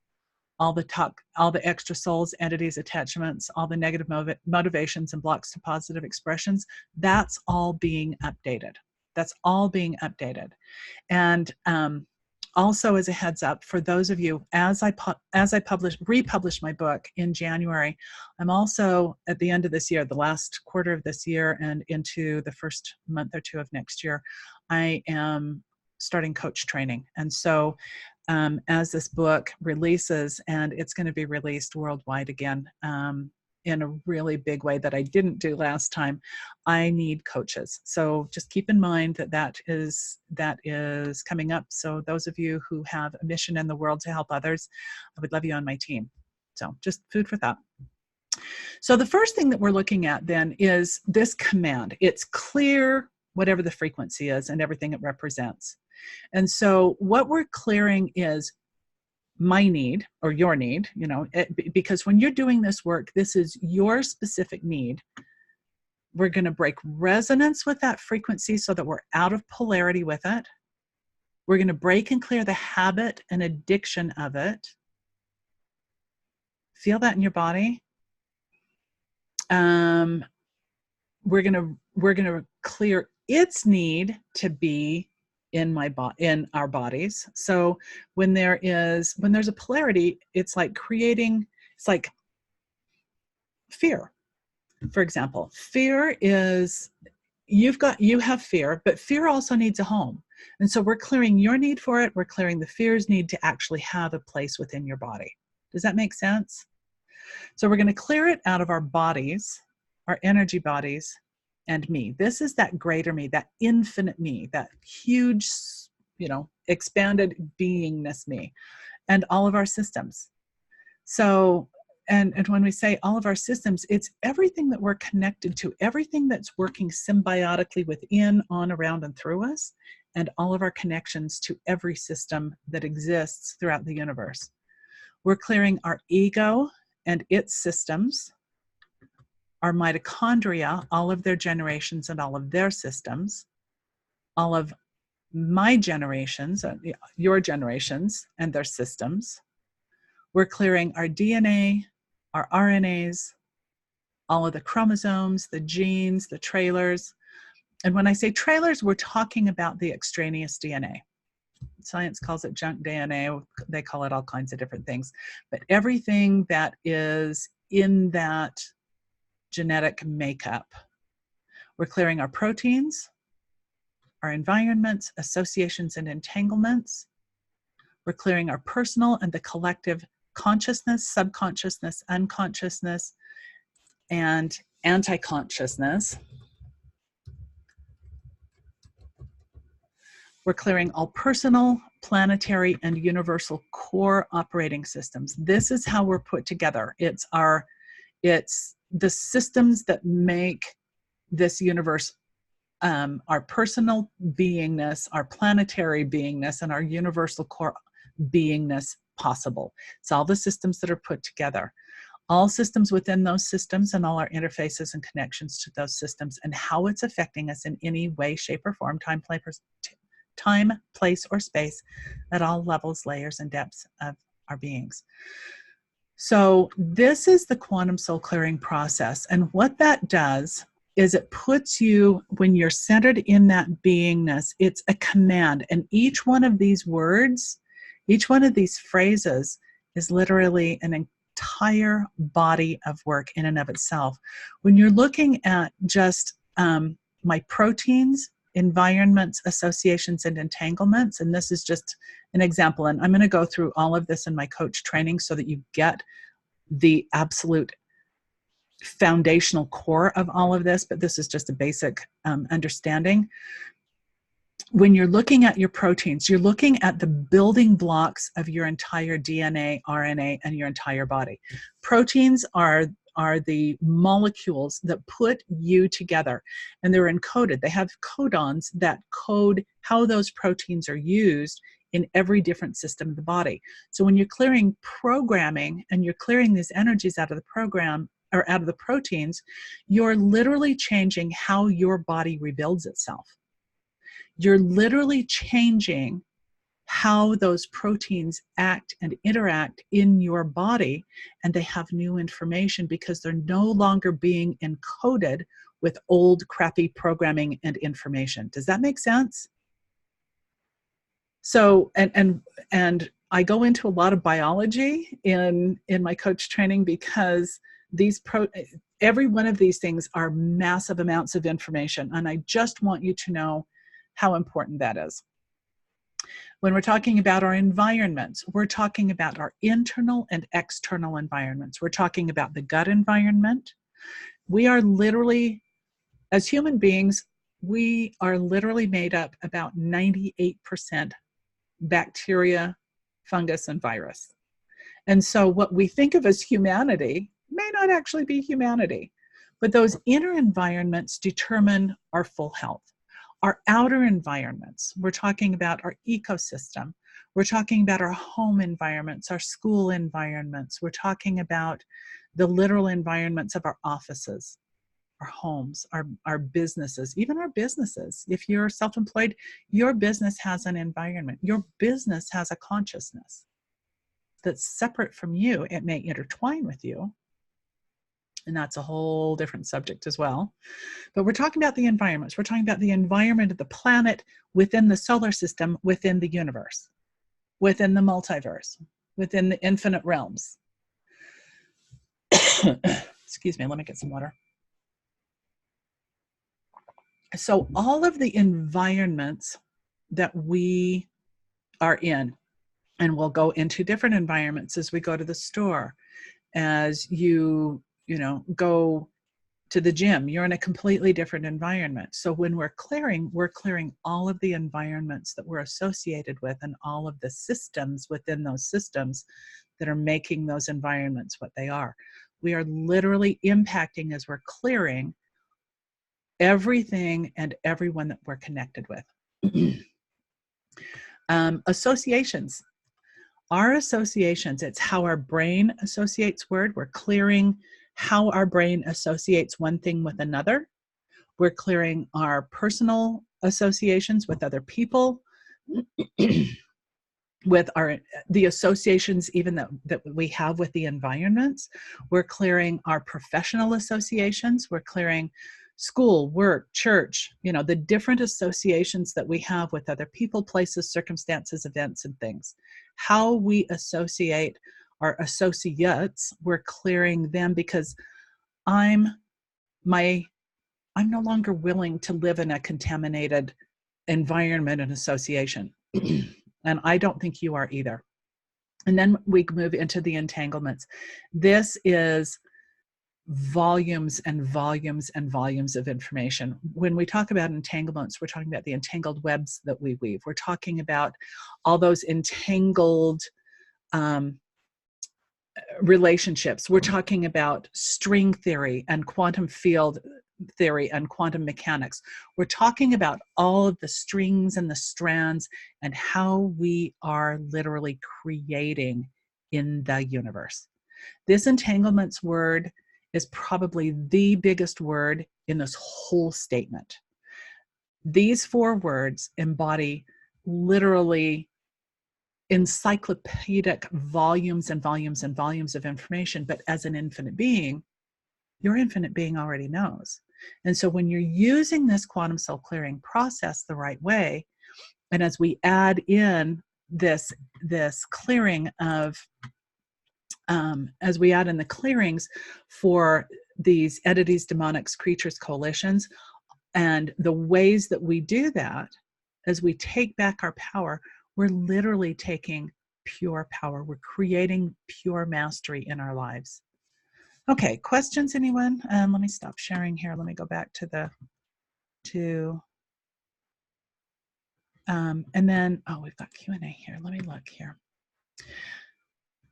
all the extra souls, entities, attachments, all the negative motivations and blocks to positive expressions. That's all being updated. And also, as a heads up for those of you, as I republish my book in January, I'm also at the end of this year, the last quarter of this year and into the first month or two of next year, I am starting coach training. And so as this book releases, and it's going to be released worldwide again, in a really big way that I didn't do last time, I need coaches. So just keep in mind that is coming up. So those of you who have a mission in the world to help others, I would love you on my team. So just food for thought. So the first thing that we're looking at then is this command. It's clear whatever the frequency is and everything it represents. And so what we're clearing is my need or your need, because when you're doing this work, this is your specific need. We're going to break resonance with that frequency so that we're out of polarity with it. We're going to break and clear the habit and addiction of it. Feel that in your body. we're gonna clear its need to be in our bodies. So when there's a polarity, it's like fear. For example, fear is, you have fear, but fear also needs a home. And so we're clearing your need for it. We're clearing the fear's need to actually have a place within your body. Does that make sense? So we're going to clear it out of our bodies, our energy bodies, and me. This is that greater me, that infinite me, that huge, expanded beingness me, and all of our systems. So, and when we say all of our systems, it's everything that we're connected to, everything that's working symbiotically within, on, around, and through us, and all of our connections to every system that exists throughout the universe. We're clearing our ego and its systems, our mitochondria, all of their generations and all of their systems, all of my generations, your generations and their systems. We're clearing our DNA, our RNAs, all of the chromosomes, the genes, the trailers. And when I say trailers, we're talking about the extraneous DNA. Science calls it junk DNA. They call it all kinds of different things. But everything that is in that genetic makeup. We're clearing our proteins, our environments, associations, and entanglements. We're clearing our personal and the collective consciousness, subconsciousness, unconsciousness, and anti-consciousness. We're clearing all personal, planetary, and universal core operating systems. This is how we're put together. It's the systems that make this universe, our personal beingness, our planetary beingness, and our universal core beingness possible. It's all the systems that are put together. All systems within those systems and all our interfaces and connections to those systems and how it's affecting us in any way, shape, or form, time, place, or space at all levels, layers, and depths of our beings. So this is the quantum soul clearing process. And what that does is it puts you, when you're centered in that beingness, it's a command. And each one of these words, each one of these phrases is literally an entire body of work in and of itself. When you're looking at just my proteins, environments, associations, and entanglements, and this is just an example, and I'm going to go through all of this in my coach training so that you get the absolute foundational core of all of this, but this is just a basic understanding. When you're looking at your proteins, you're looking at the building blocks of your entire DNA, RNA, and your entire body. Proteins are the molecules that put you together, and they're encoded. They have codons that code how those proteins are used in every different system of the body. So when you're clearing programming and you're clearing these energies out of the program or out of the proteins, you're literally changing how your body rebuilds itself. You're literally changing how those proteins act and interact in your body, and they have new information because they're no longer being encoded with old crappy programming and information. Does that make sense? So, and I go into a lot of biology in my coach training because every one of these things are massive amounts of information, and I just want you to know how important that is. When we're talking about our environments, we're talking about our internal and external environments. We're talking about the gut environment. We are literally, as human beings, we are literally made up about 98% bacteria, fungus, and virus. And so what we think of as humanity may not actually be humanity, but those inner environments determine our full health. Our outer environments, we're talking about our ecosystem. We're talking about our home environments, our school environments. We're talking about the literal environments of our offices, our homes, our businesses, even our businesses. If you're self-employed, your business has an environment. Your business has a consciousness that's separate from you. It may intertwine with you, And that's a whole different subject as well. But we're talking about the environments. We're talking about the environment of the planet within the solar system, within the universe, within the multiverse, within the infinite realms. Excuse me, let me get some water. So all of the environments that we are in, and we'll go into different environments as we go to the store, as you go to the gym, you're in a completely different environment. So when we're clearing all of the environments that we're associated with and all of the systems within those systems that are making those environments what they are. We are literally impacting, as we're clearing, everything and everyone that we're connected with. Associations. Our associations, it's how our brain associates word. We're clearing how our brain associates one thing with another. We're clearing our personal associations with other people, with the associations even that we have with the environments. We're clearing our professional associations. We're clearing school, work, church, the different associations that we have with other people, places, circumstances, events, and things. How we associate our associates, we're clearing them, because I'm no longer willing to live in a contaminated environment and association. And I don't think you are either. And then we move into the entanglements. This is volumes and volumes and volumes of information. When we talk about entanglements, we're talking about the entangled webs that we weave. We're talking about all those entangled relationships. We're talking about string theory and quantum field theory and quantum mechanics. We're talking about all of the strings and the strands and how we are literally creating in the universe. This entanglements word is probably the biggest word in this whole statement. These 4 words embody literally encyclopedic volumes and volumes and volumes of information, but as an infinite being, your infinite being already knows. And so when you're using this quantum cell clearing process the right way, and as we add in this clearing of as we add in the clearings for these entities, demonics, creatures, coalitions, and the ways that we do that, as we take back our power, we're literally taking pure power. We're creating pure mastery in our lives. Okay, questions, anyone? Let me stop sharing here. Let me go back to and then, we've got Q&A here. Let me look here.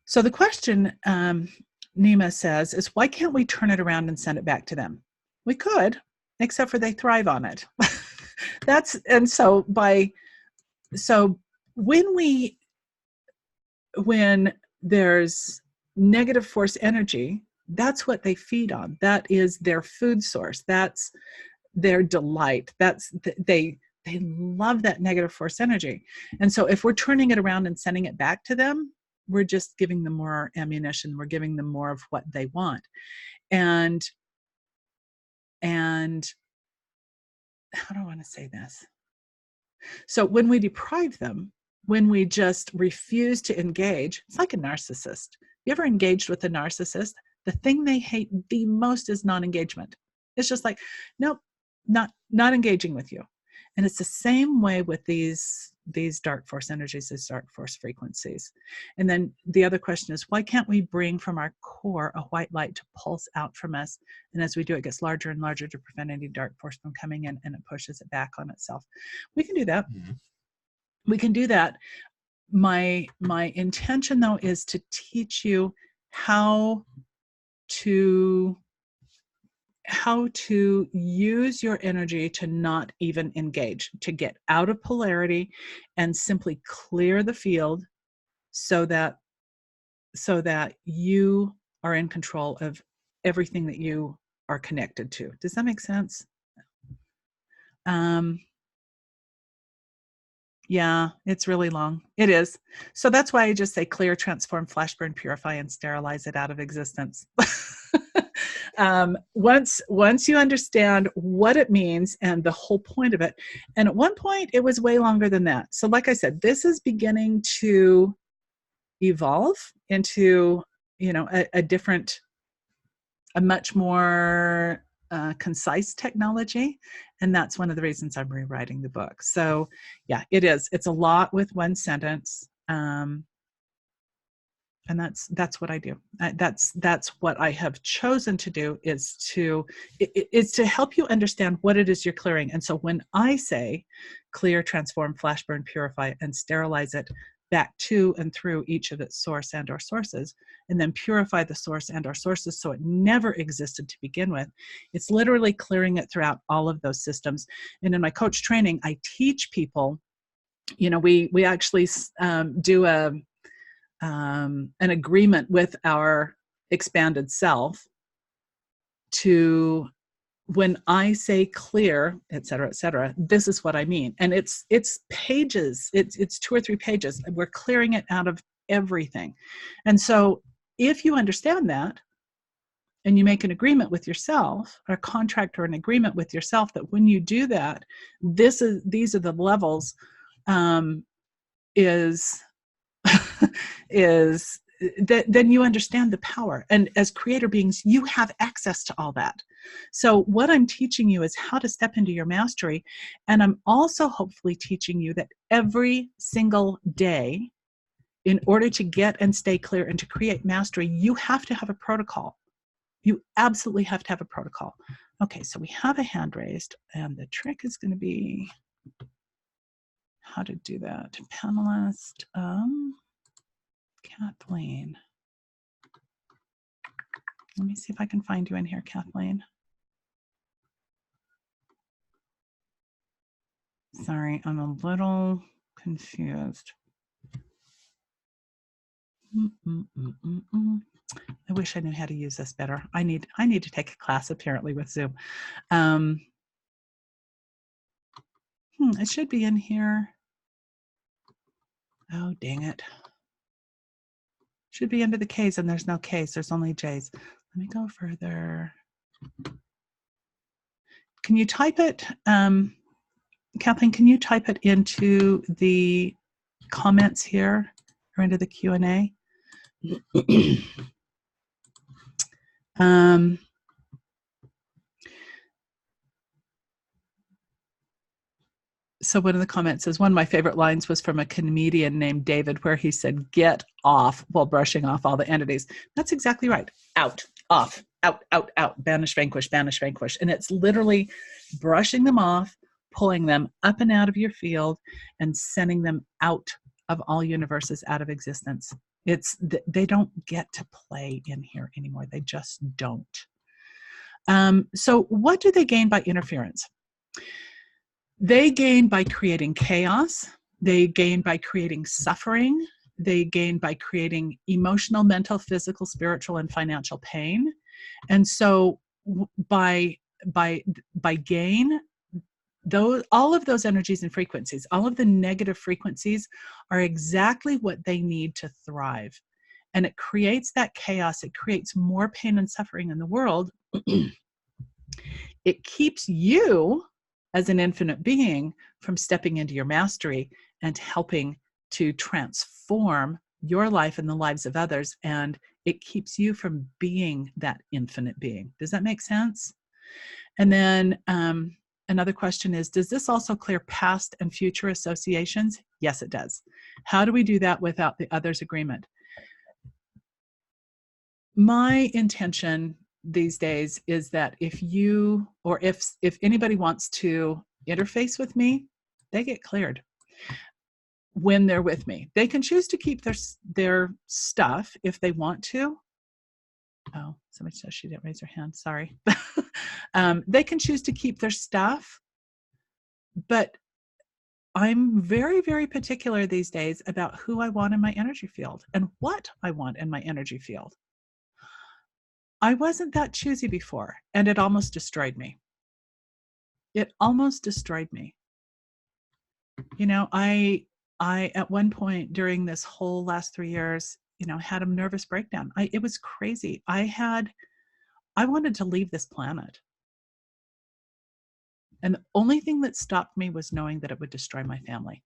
So the question, Nima says, is why can't we turn it around and send it back to them? We could, except for they thrive on it. So when there's negative force energy, that's what they feed on. That is their food source. That's their delight. They love that negative force energy. And so if we're turning it around and sending it back to them, we're just giving them more ammunition. We're giving them more of what they want. And how do I want to say this? So when we deprive them, when we just refuse to engage, it's like a narcissist. You ever engaged with a narcissist? The thing they hate the most is non-engagement. It's just like, nope, not engaging with you. And it's the same way with these dark force energies, these dark force frequencies. And then the other question is, why can't we bring from our core a white light to pulse out from us? And as we do, it gets larger and larger to prevent any dark force from coming in, and it pushes it back on itself. We can do that. Mm-hmm. We can do that. My intention, though, is to teach you how to use your energy to not even engage, to get out of polarity and simply clear the field so that you are in control of everything that you are connected to. Does that make sense? Yeah, it's really long. It is. So that's why I just say clear, transform, flash burn, purify, and sterilize it out of existence. Once you understand what it means and the whole point of it, and at one point it was way longer than that. So like I said, this is beginning to evolve into, you know, a much more concise technology. And that's one of the reasons I'm rewriting the book. So yeah, it is. It's a lot with one sentence. And that's what I do. That's what I have chosen to do, is to help you understand what it is you're clearing. And so when I say clear, transform, flash burn, purify, and sterilize it back to and through each of its source and or sources, and then purify the source and or sources so it never existed to begin with, it's literally clearing it throughout all of those systems. And in my coach training, I teach people, you know, we actually do an agreement with our expanded self to, when I say clear, et cetera, this is what I mean. And it's pages, it's 2 or 3 pages. We're clearing it out of everything. And so if you understand that, and you make an agreement with yourself, or a contract or an agreement with yourself, that when you do that, these are the levels, is that then you understand the power. And as creator beings, you have access to all that. So what I'm teaching you is how to step into your mastery. And I'm also hopefully teaching you that every single day, in order to get and stay clear and to create mastery, you have to have a protocol. You absolutely have to have a protocol. Okay, so we have a hand raised, and the trick is going to be how to do that. Panelist, Kathleen. Let me see if I can find you in here, Kathleen. Sorry, I'm a little confused. I wish I knew how to use this better. I need to take a class apparently with Zoom. It should be in here. Oh, dang it. Should be under the K's, and there's no K's. There's only J's. Let me go further. Can you type it? Kathleen, can you type it into the comments here or into the Q&A? So one of the comments says, one of my favorite lines was from a comedian named David, where he said, "Get off," while brushing off all the entities. That's exactly right. Out, off, out, out, out, banish, vanquish, banish, vanquish. And it's literally brushing them off, pulling them up and out of your field, and sending them out of all universes, out of existence. They don't get to play in here anymore. They just don't. So what do they gain by interference? They gain by creating chaos. They gain by creating suffering. They gain by creating emotional, mental, physical, spiritual, and financial pain. And so by gain, all of those energies and frequencies, all of the negative frequencies, are exactly what they need to thrive. And it creates that chaos. It creates more pain and suffering in the world. It keeps you, as an infinite being, from stepping into your mastery and helping to transform your life and the lives of others. And it keeps you from being that infinite being. Does that make sense? And then another question is, does this also clear past and future associations? Yes, it does. How do we do that without the other's agreement? My intention these days is that if you, or if anybody wants to interface with me, they get cleared when they're with me. They can choose to keep their stuff if they want to. Oh, somebody says she didn't raise her hand. Sorry. They can choose to keep their stuff, but I'm very, very particular these days about who I want in my energy field and what I want in my energy field. I wasn't that choosy before, and it almost destroyed me. It almost destroyed me. You know, I at one point during this whole last 3 years, you know, had a nervous breakdown. It was crazy. I had I wanted to leave this planet. And the only thing that stopped me was knowing that it would destroy my family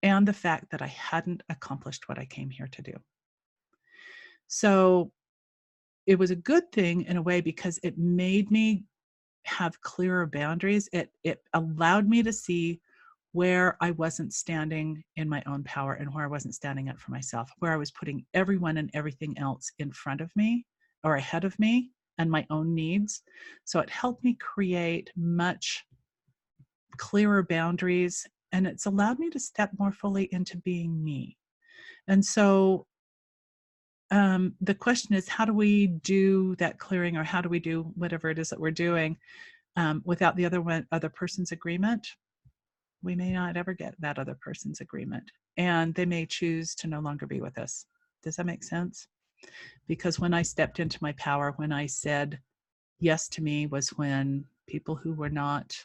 and the fact that I hadn't accomplished what I came here to do. So it was a good thing in a way because it made me have clearer boundaries. It allowed me to see where I wasn't standing in my own power and where I wasn't standing up for myself, where I was putting everyone and everything else in front of me or ahead of me and my own needs. So it helped me create much clearer boundaries, and it's allowed me to step more fully into being me. And so the question is, how do we do that clearing, or how do we do whatever it is that we're doing without the other person's agreement? We may not ever get that other person's agreement, and they may choose to no longer be with us. Does that make sense? Because when I stepped into my power, when I said yes to me, was when people who were not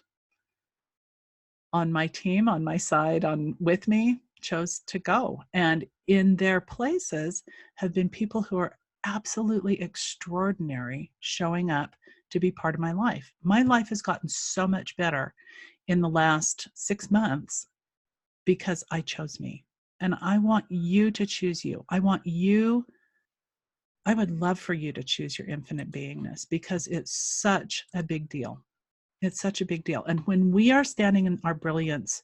on my team, on my side, on with me, chose to go. And in their places have been people who are absolutely extraordinary, showing up to be part of my life. My life has gotten so much better in the last 6 months because I chose me. And I want you to choose you. I would love for you to choose your infinite beingness, because it's such a big deal. It's such a big deal. And when we are standing in our brilliance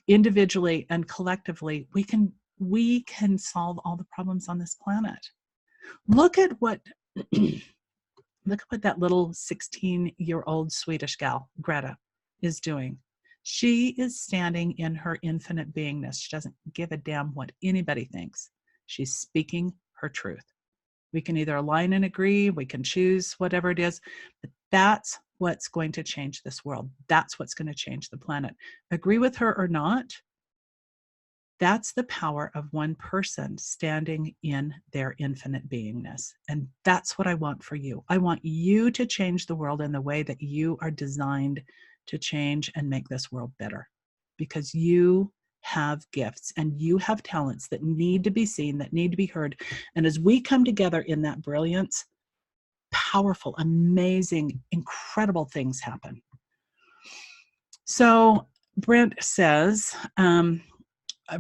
individually and collectively, we can solve all the problems on this planet. Look at what look at what that little 16-year-old Swedish gal, Greta, is doing. She is standing in her infinite beingness. She doesn't give a damn what anybody thinks. She's speaking her truth. We can either align and agree, we can choose whatever it is, but that's what's going to change this world. That's what's going to change the planet. Agree with her or not, that's the power of one person standing in their infinite beingness. And that's what I want for you. I want you to change the world in the way that you are designed to change and make this world better. Because you have gifts and you have talents that need to be seen, that need to be heard. And as we come together in that brilliance, powerful, amazing, incredible things happen. So Brent says,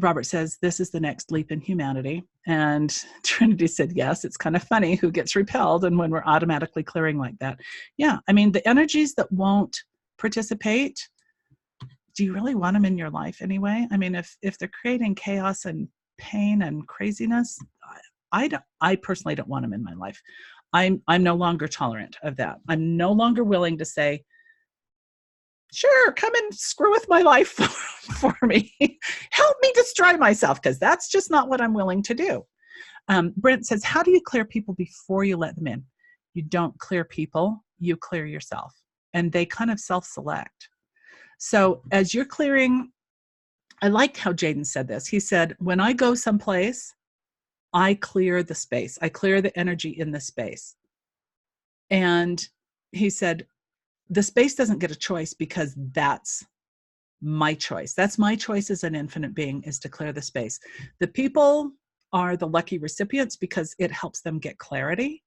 Robert says, this is the next leap in humanity. And Trinity said, yes, it's kind of funny who gets repelled and when we're automatically clearing like that. Yeah, I mean, the energies that won't participate, do you really want them in your life anyway? I mean, if they're creating chaos and pain and craziness, I personally don't want them in my life. I'm no longer tolerant of that. I'm no longer willing to say, sure, come and screw with my life for me. Help me destroy myself, because that's just not what I'm willing to do. Brent says, how do you clear people before you let them in? You don't clear people, you clear yourself. And they kind of self-select. So as you're clearing, I like how Jaden said this. He said, when I go someplace, I clear the space. I clear the energy in the space. And he said, the space doesn't get a choice, because that's my choice. That's my choice as an infinite being, is to clear the space. The people are the lucky recipients because it helps them get clarity.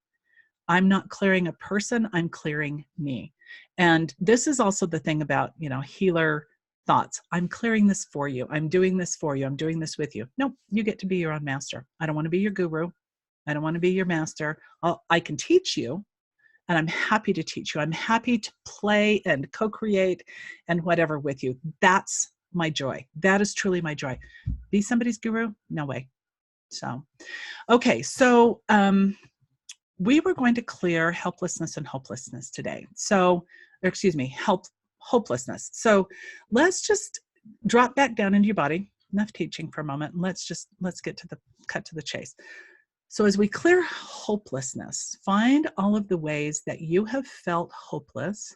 I'm not clearing a person, I'm clearing me. And this is also the thing about, healer thoughts. I'm clearing this for you. I'm doing this for you. I'm doing this with you. No, you get to be your own master. I don't want to be your guru. I don't want to be your master. I can teach you, and I'm happy to teach you. I'm happy to play and co-create and whatever with you. That's my joy. That is truly my joy. Be somebody's guru? No way. So, okay. So we were going to clear helplessness and hopelessness today. So, excuse me, hopelessness. So let's just drop back down into your body. Enough teaching for a moment. Let's get to the cut to the chase. So as we clear hopelessness, find all of the ways that you have felt hopeless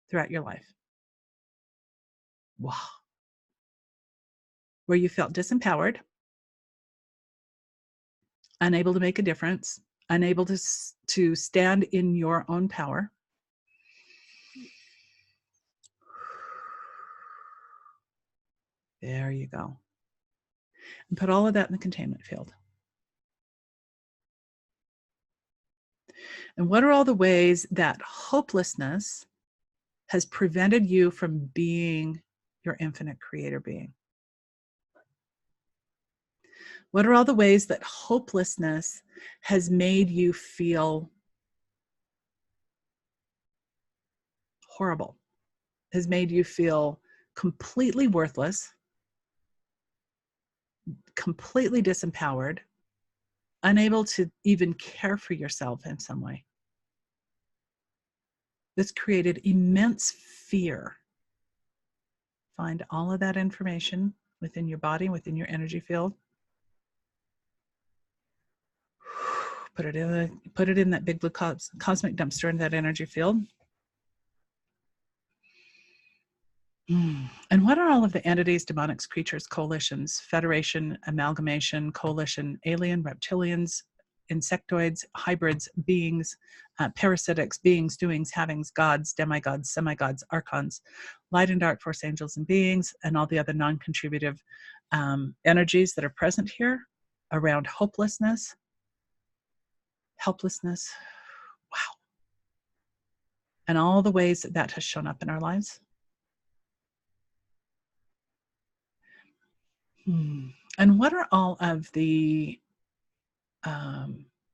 throughout your life. Wow. Where you felt disempowered, unable to make a difference, unable to stand in your own power. There you go. And put all of that in the containment field. And what are all the ways that hopelessness has prevented you from being your infinite creator being? What are all the ways that hopelessness has made you feel horrible, has made you feel completely worthless, completely disempowered, unable to even care for yourself in some way? This created immense fear. Find all of that information within your body, within your energy field. Put it in that big blue cosmic dumpster, in that energy field. And what are all of the entities, demonics, creatures, coalitions, federation, amalgamation, coalition, alien, reptilians, insectoids, hybrids, beings, parasitics, beings, doings, havings, gods, demigods, semigods, archons, light and dark force angels and beings, and all the other non-contributive energies that are present here around hopelessness, helplessness? Wow. And all the ways that that has shown up in our lives. And what are all of the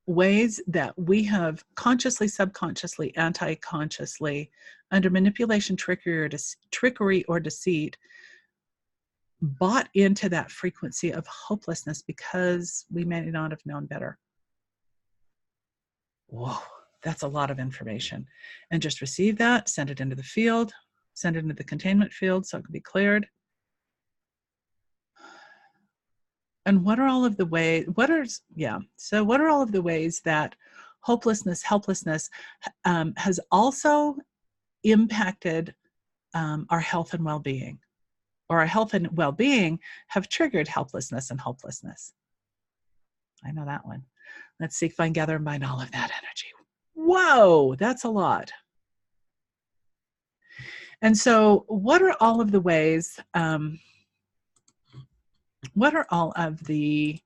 ways that we have consciously, subconsciously, anti-consciously, under manipulation, trickery or deceit, bought into that frequency of hopelessness because we may not have known better? Whoa, that's a lot of information. And just receive that, send it into the field, send it into the containment field so it can be cleared. And what are all of the ways, what are all of the ways that hopelessness, helplessness has also impacted our health and well-being, or our health and well-being have triggered helplessness and hopelessness? I know that one. Let's see if I can gather and bind all of that energy. Whoa, that's a lot. And so what are all of the ways, what are all of the,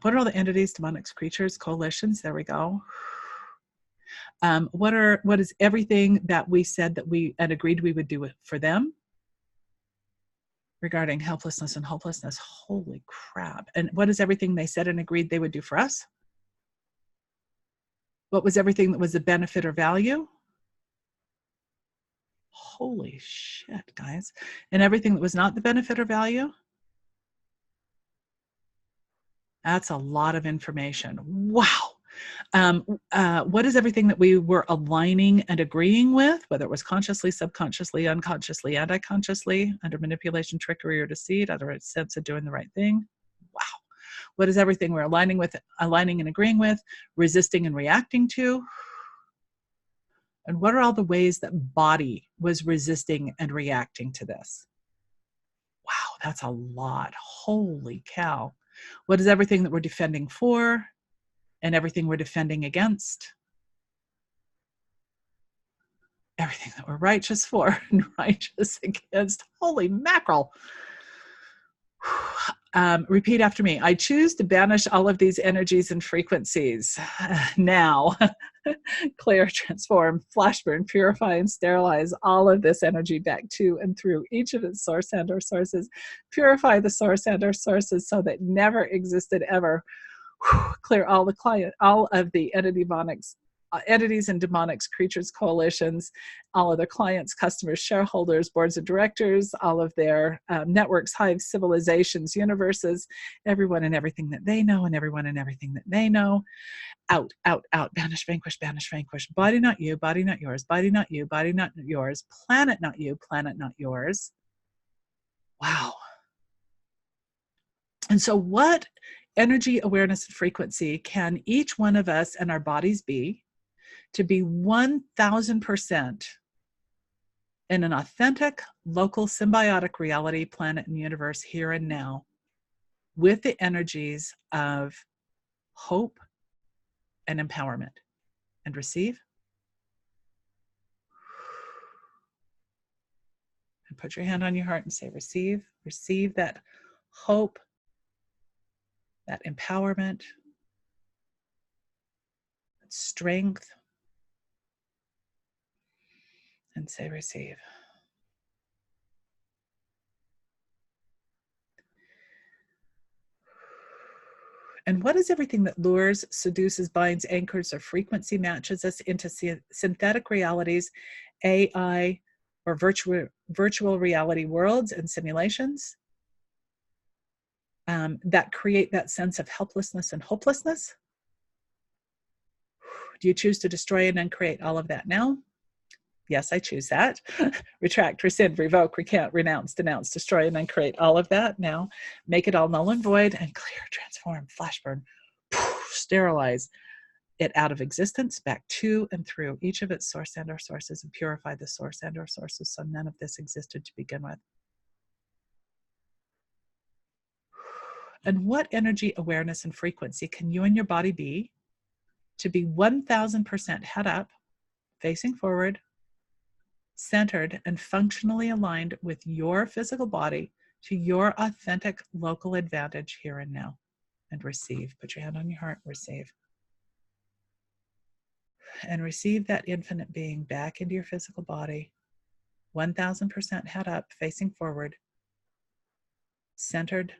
what are all the entities, demonics, creatures, coalitions? There we go. What is everything that we said that we and agreed we would do for them regarding helplessness and hopelessness? Holy crap. And what is everything they said and agreed they would do for us? What was everything that was a benefit or value? Holy shit, guys. And everything that was not the benefit or value? That's a lot of information. Wow. What is everything that we were aligning and agreeing with, whether it was consciously, subconsciously, unconsciously, anti-consciously, under manipulation, trickery, or deceit, out of a sense of doing the right thing? Wow. What is everything we're aligning and agreeing with, resisting and reacting to? And what are all the ways that body was resisting and reacting to this? Wow, that's a lot. Holy cow. What is everything that we're defending for and everything we're defending against? Everything that we're righteous for and righteous against. Holy mackerel. Repeat after me. I choose to banish all of these energies and frequencies now. Clear, transform, flash burn, purify, and sterilize all of this energy back to and through each of its source and or sources. Purify the source and or sources so that never existed ever. Clear all of the entities and demonics, creatures, coalitions, all of their clients, customers, shareholders, boards of directors, all of their networks, hives, civilizations, universes, everyone and everything that they know, and everyone and everything that they know. Out, out, out, banish, vanquish, body not you, body not yours, body not you, body not yours, planet not you, planet not yours. Wow. And so what energy, awareness, and frequency can each one of us and our bodies be to be 1000% in an authentic, local, symbiotic reality, planet, and universe here and now, with the energies of hope and empowerment? And receive. And put your hand on your heart and say, receive. Receive that hope, that empowerment, strength, and say receive. And what is everything that lures, seduces, binds, anchors, or frequency matches us into synthetic realities, AI, or virtual reality worlds and simulations that create that sense of helplessness and hopelessness? Do you choose to destroy and uncreate all of that now? Yes, I choose that. Retract, rescind, revoke, recant, renounce, denounce, destroy, and uncreate all of that now. Make it all null and void and clear, transform, flash burn, sterilize it out of existence, back to and through each of its source and or sources, and purify the source and or sources so none of this existed to begin with. And what energy, awareness, and frequency can you and your body be to be 1000% head up, facing forward, centered, and functionally aligned with your physical body to your authentic local advantage here and now? And receive. Put your hand on your heart, receive. And receive that infinite being back into your physical body, 1000% head up, facing forward, centered,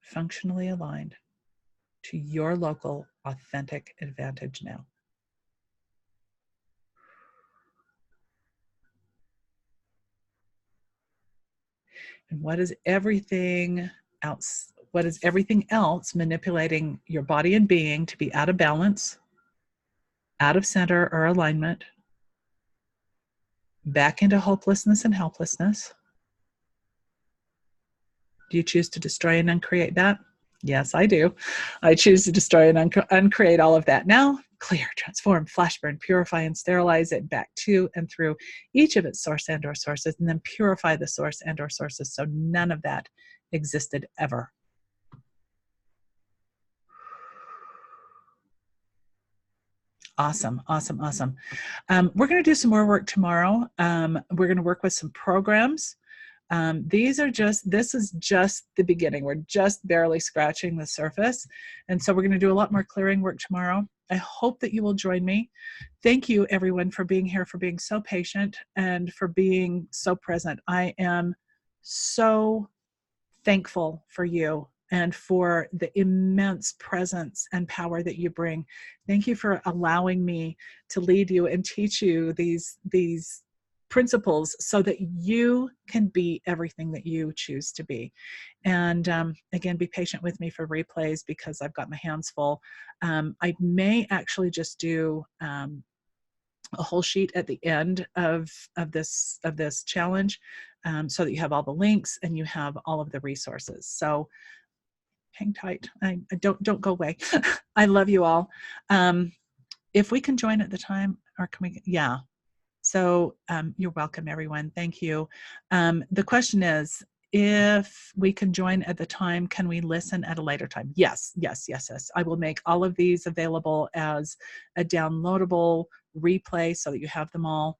functionally aligned to your local authentic advantage now. And what is everything else? What is everything else manipulating your body and being to be out of balance, out of center or alignment, back into hopelessness and helplessness? Do you choose to destroy and uncreate that? Yes, I do. I choose to destroy and uncreate all of that now. Clear, transform, flash burn, purify, and sterilize it back to and through each of its source and or sources, and then purify the source and or sources so none of that existed ever. Awesome, awesome, awesome. We're going to do some more work tomorrow. We're going to work with some programs. This is just the beginning. We're just barely scratching the surface. And so we're going to do a lot more clearing work tomorrow. I hope that you will join me. Thank you, everyone, for being here, for being so patient, and for being so present. I am so thankful for you and for the immense presence and power that you bring. Thank you for allowing me to lead you and teach you these principles so that you can be everything that you choose to be. And again, be patient with me for replays because I've got my hands full. I may actually just do a whole sheet at the end of this challenge, so that you have all the links and you have all of the resources. So hang tight. I don't go away. I love you all. If we can join at the time, or can we? Yeah. So you're welcome, everyone. Thank you. The question is, if we can join at the time, can we listen at a later time? Yes, yes, yes, yes. I will make all of these available as a downloadable replay so that you have them all.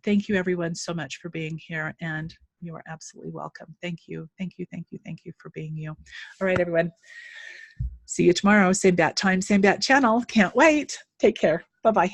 Thank you, everyone, so much for being here, and you are absolutely welcome. Thank you, thank you, thank you, thank you for being you. All right, everyone. See you tomorrow. Same bat time, same bat channel. Can't wait. Take care. Bye-bye.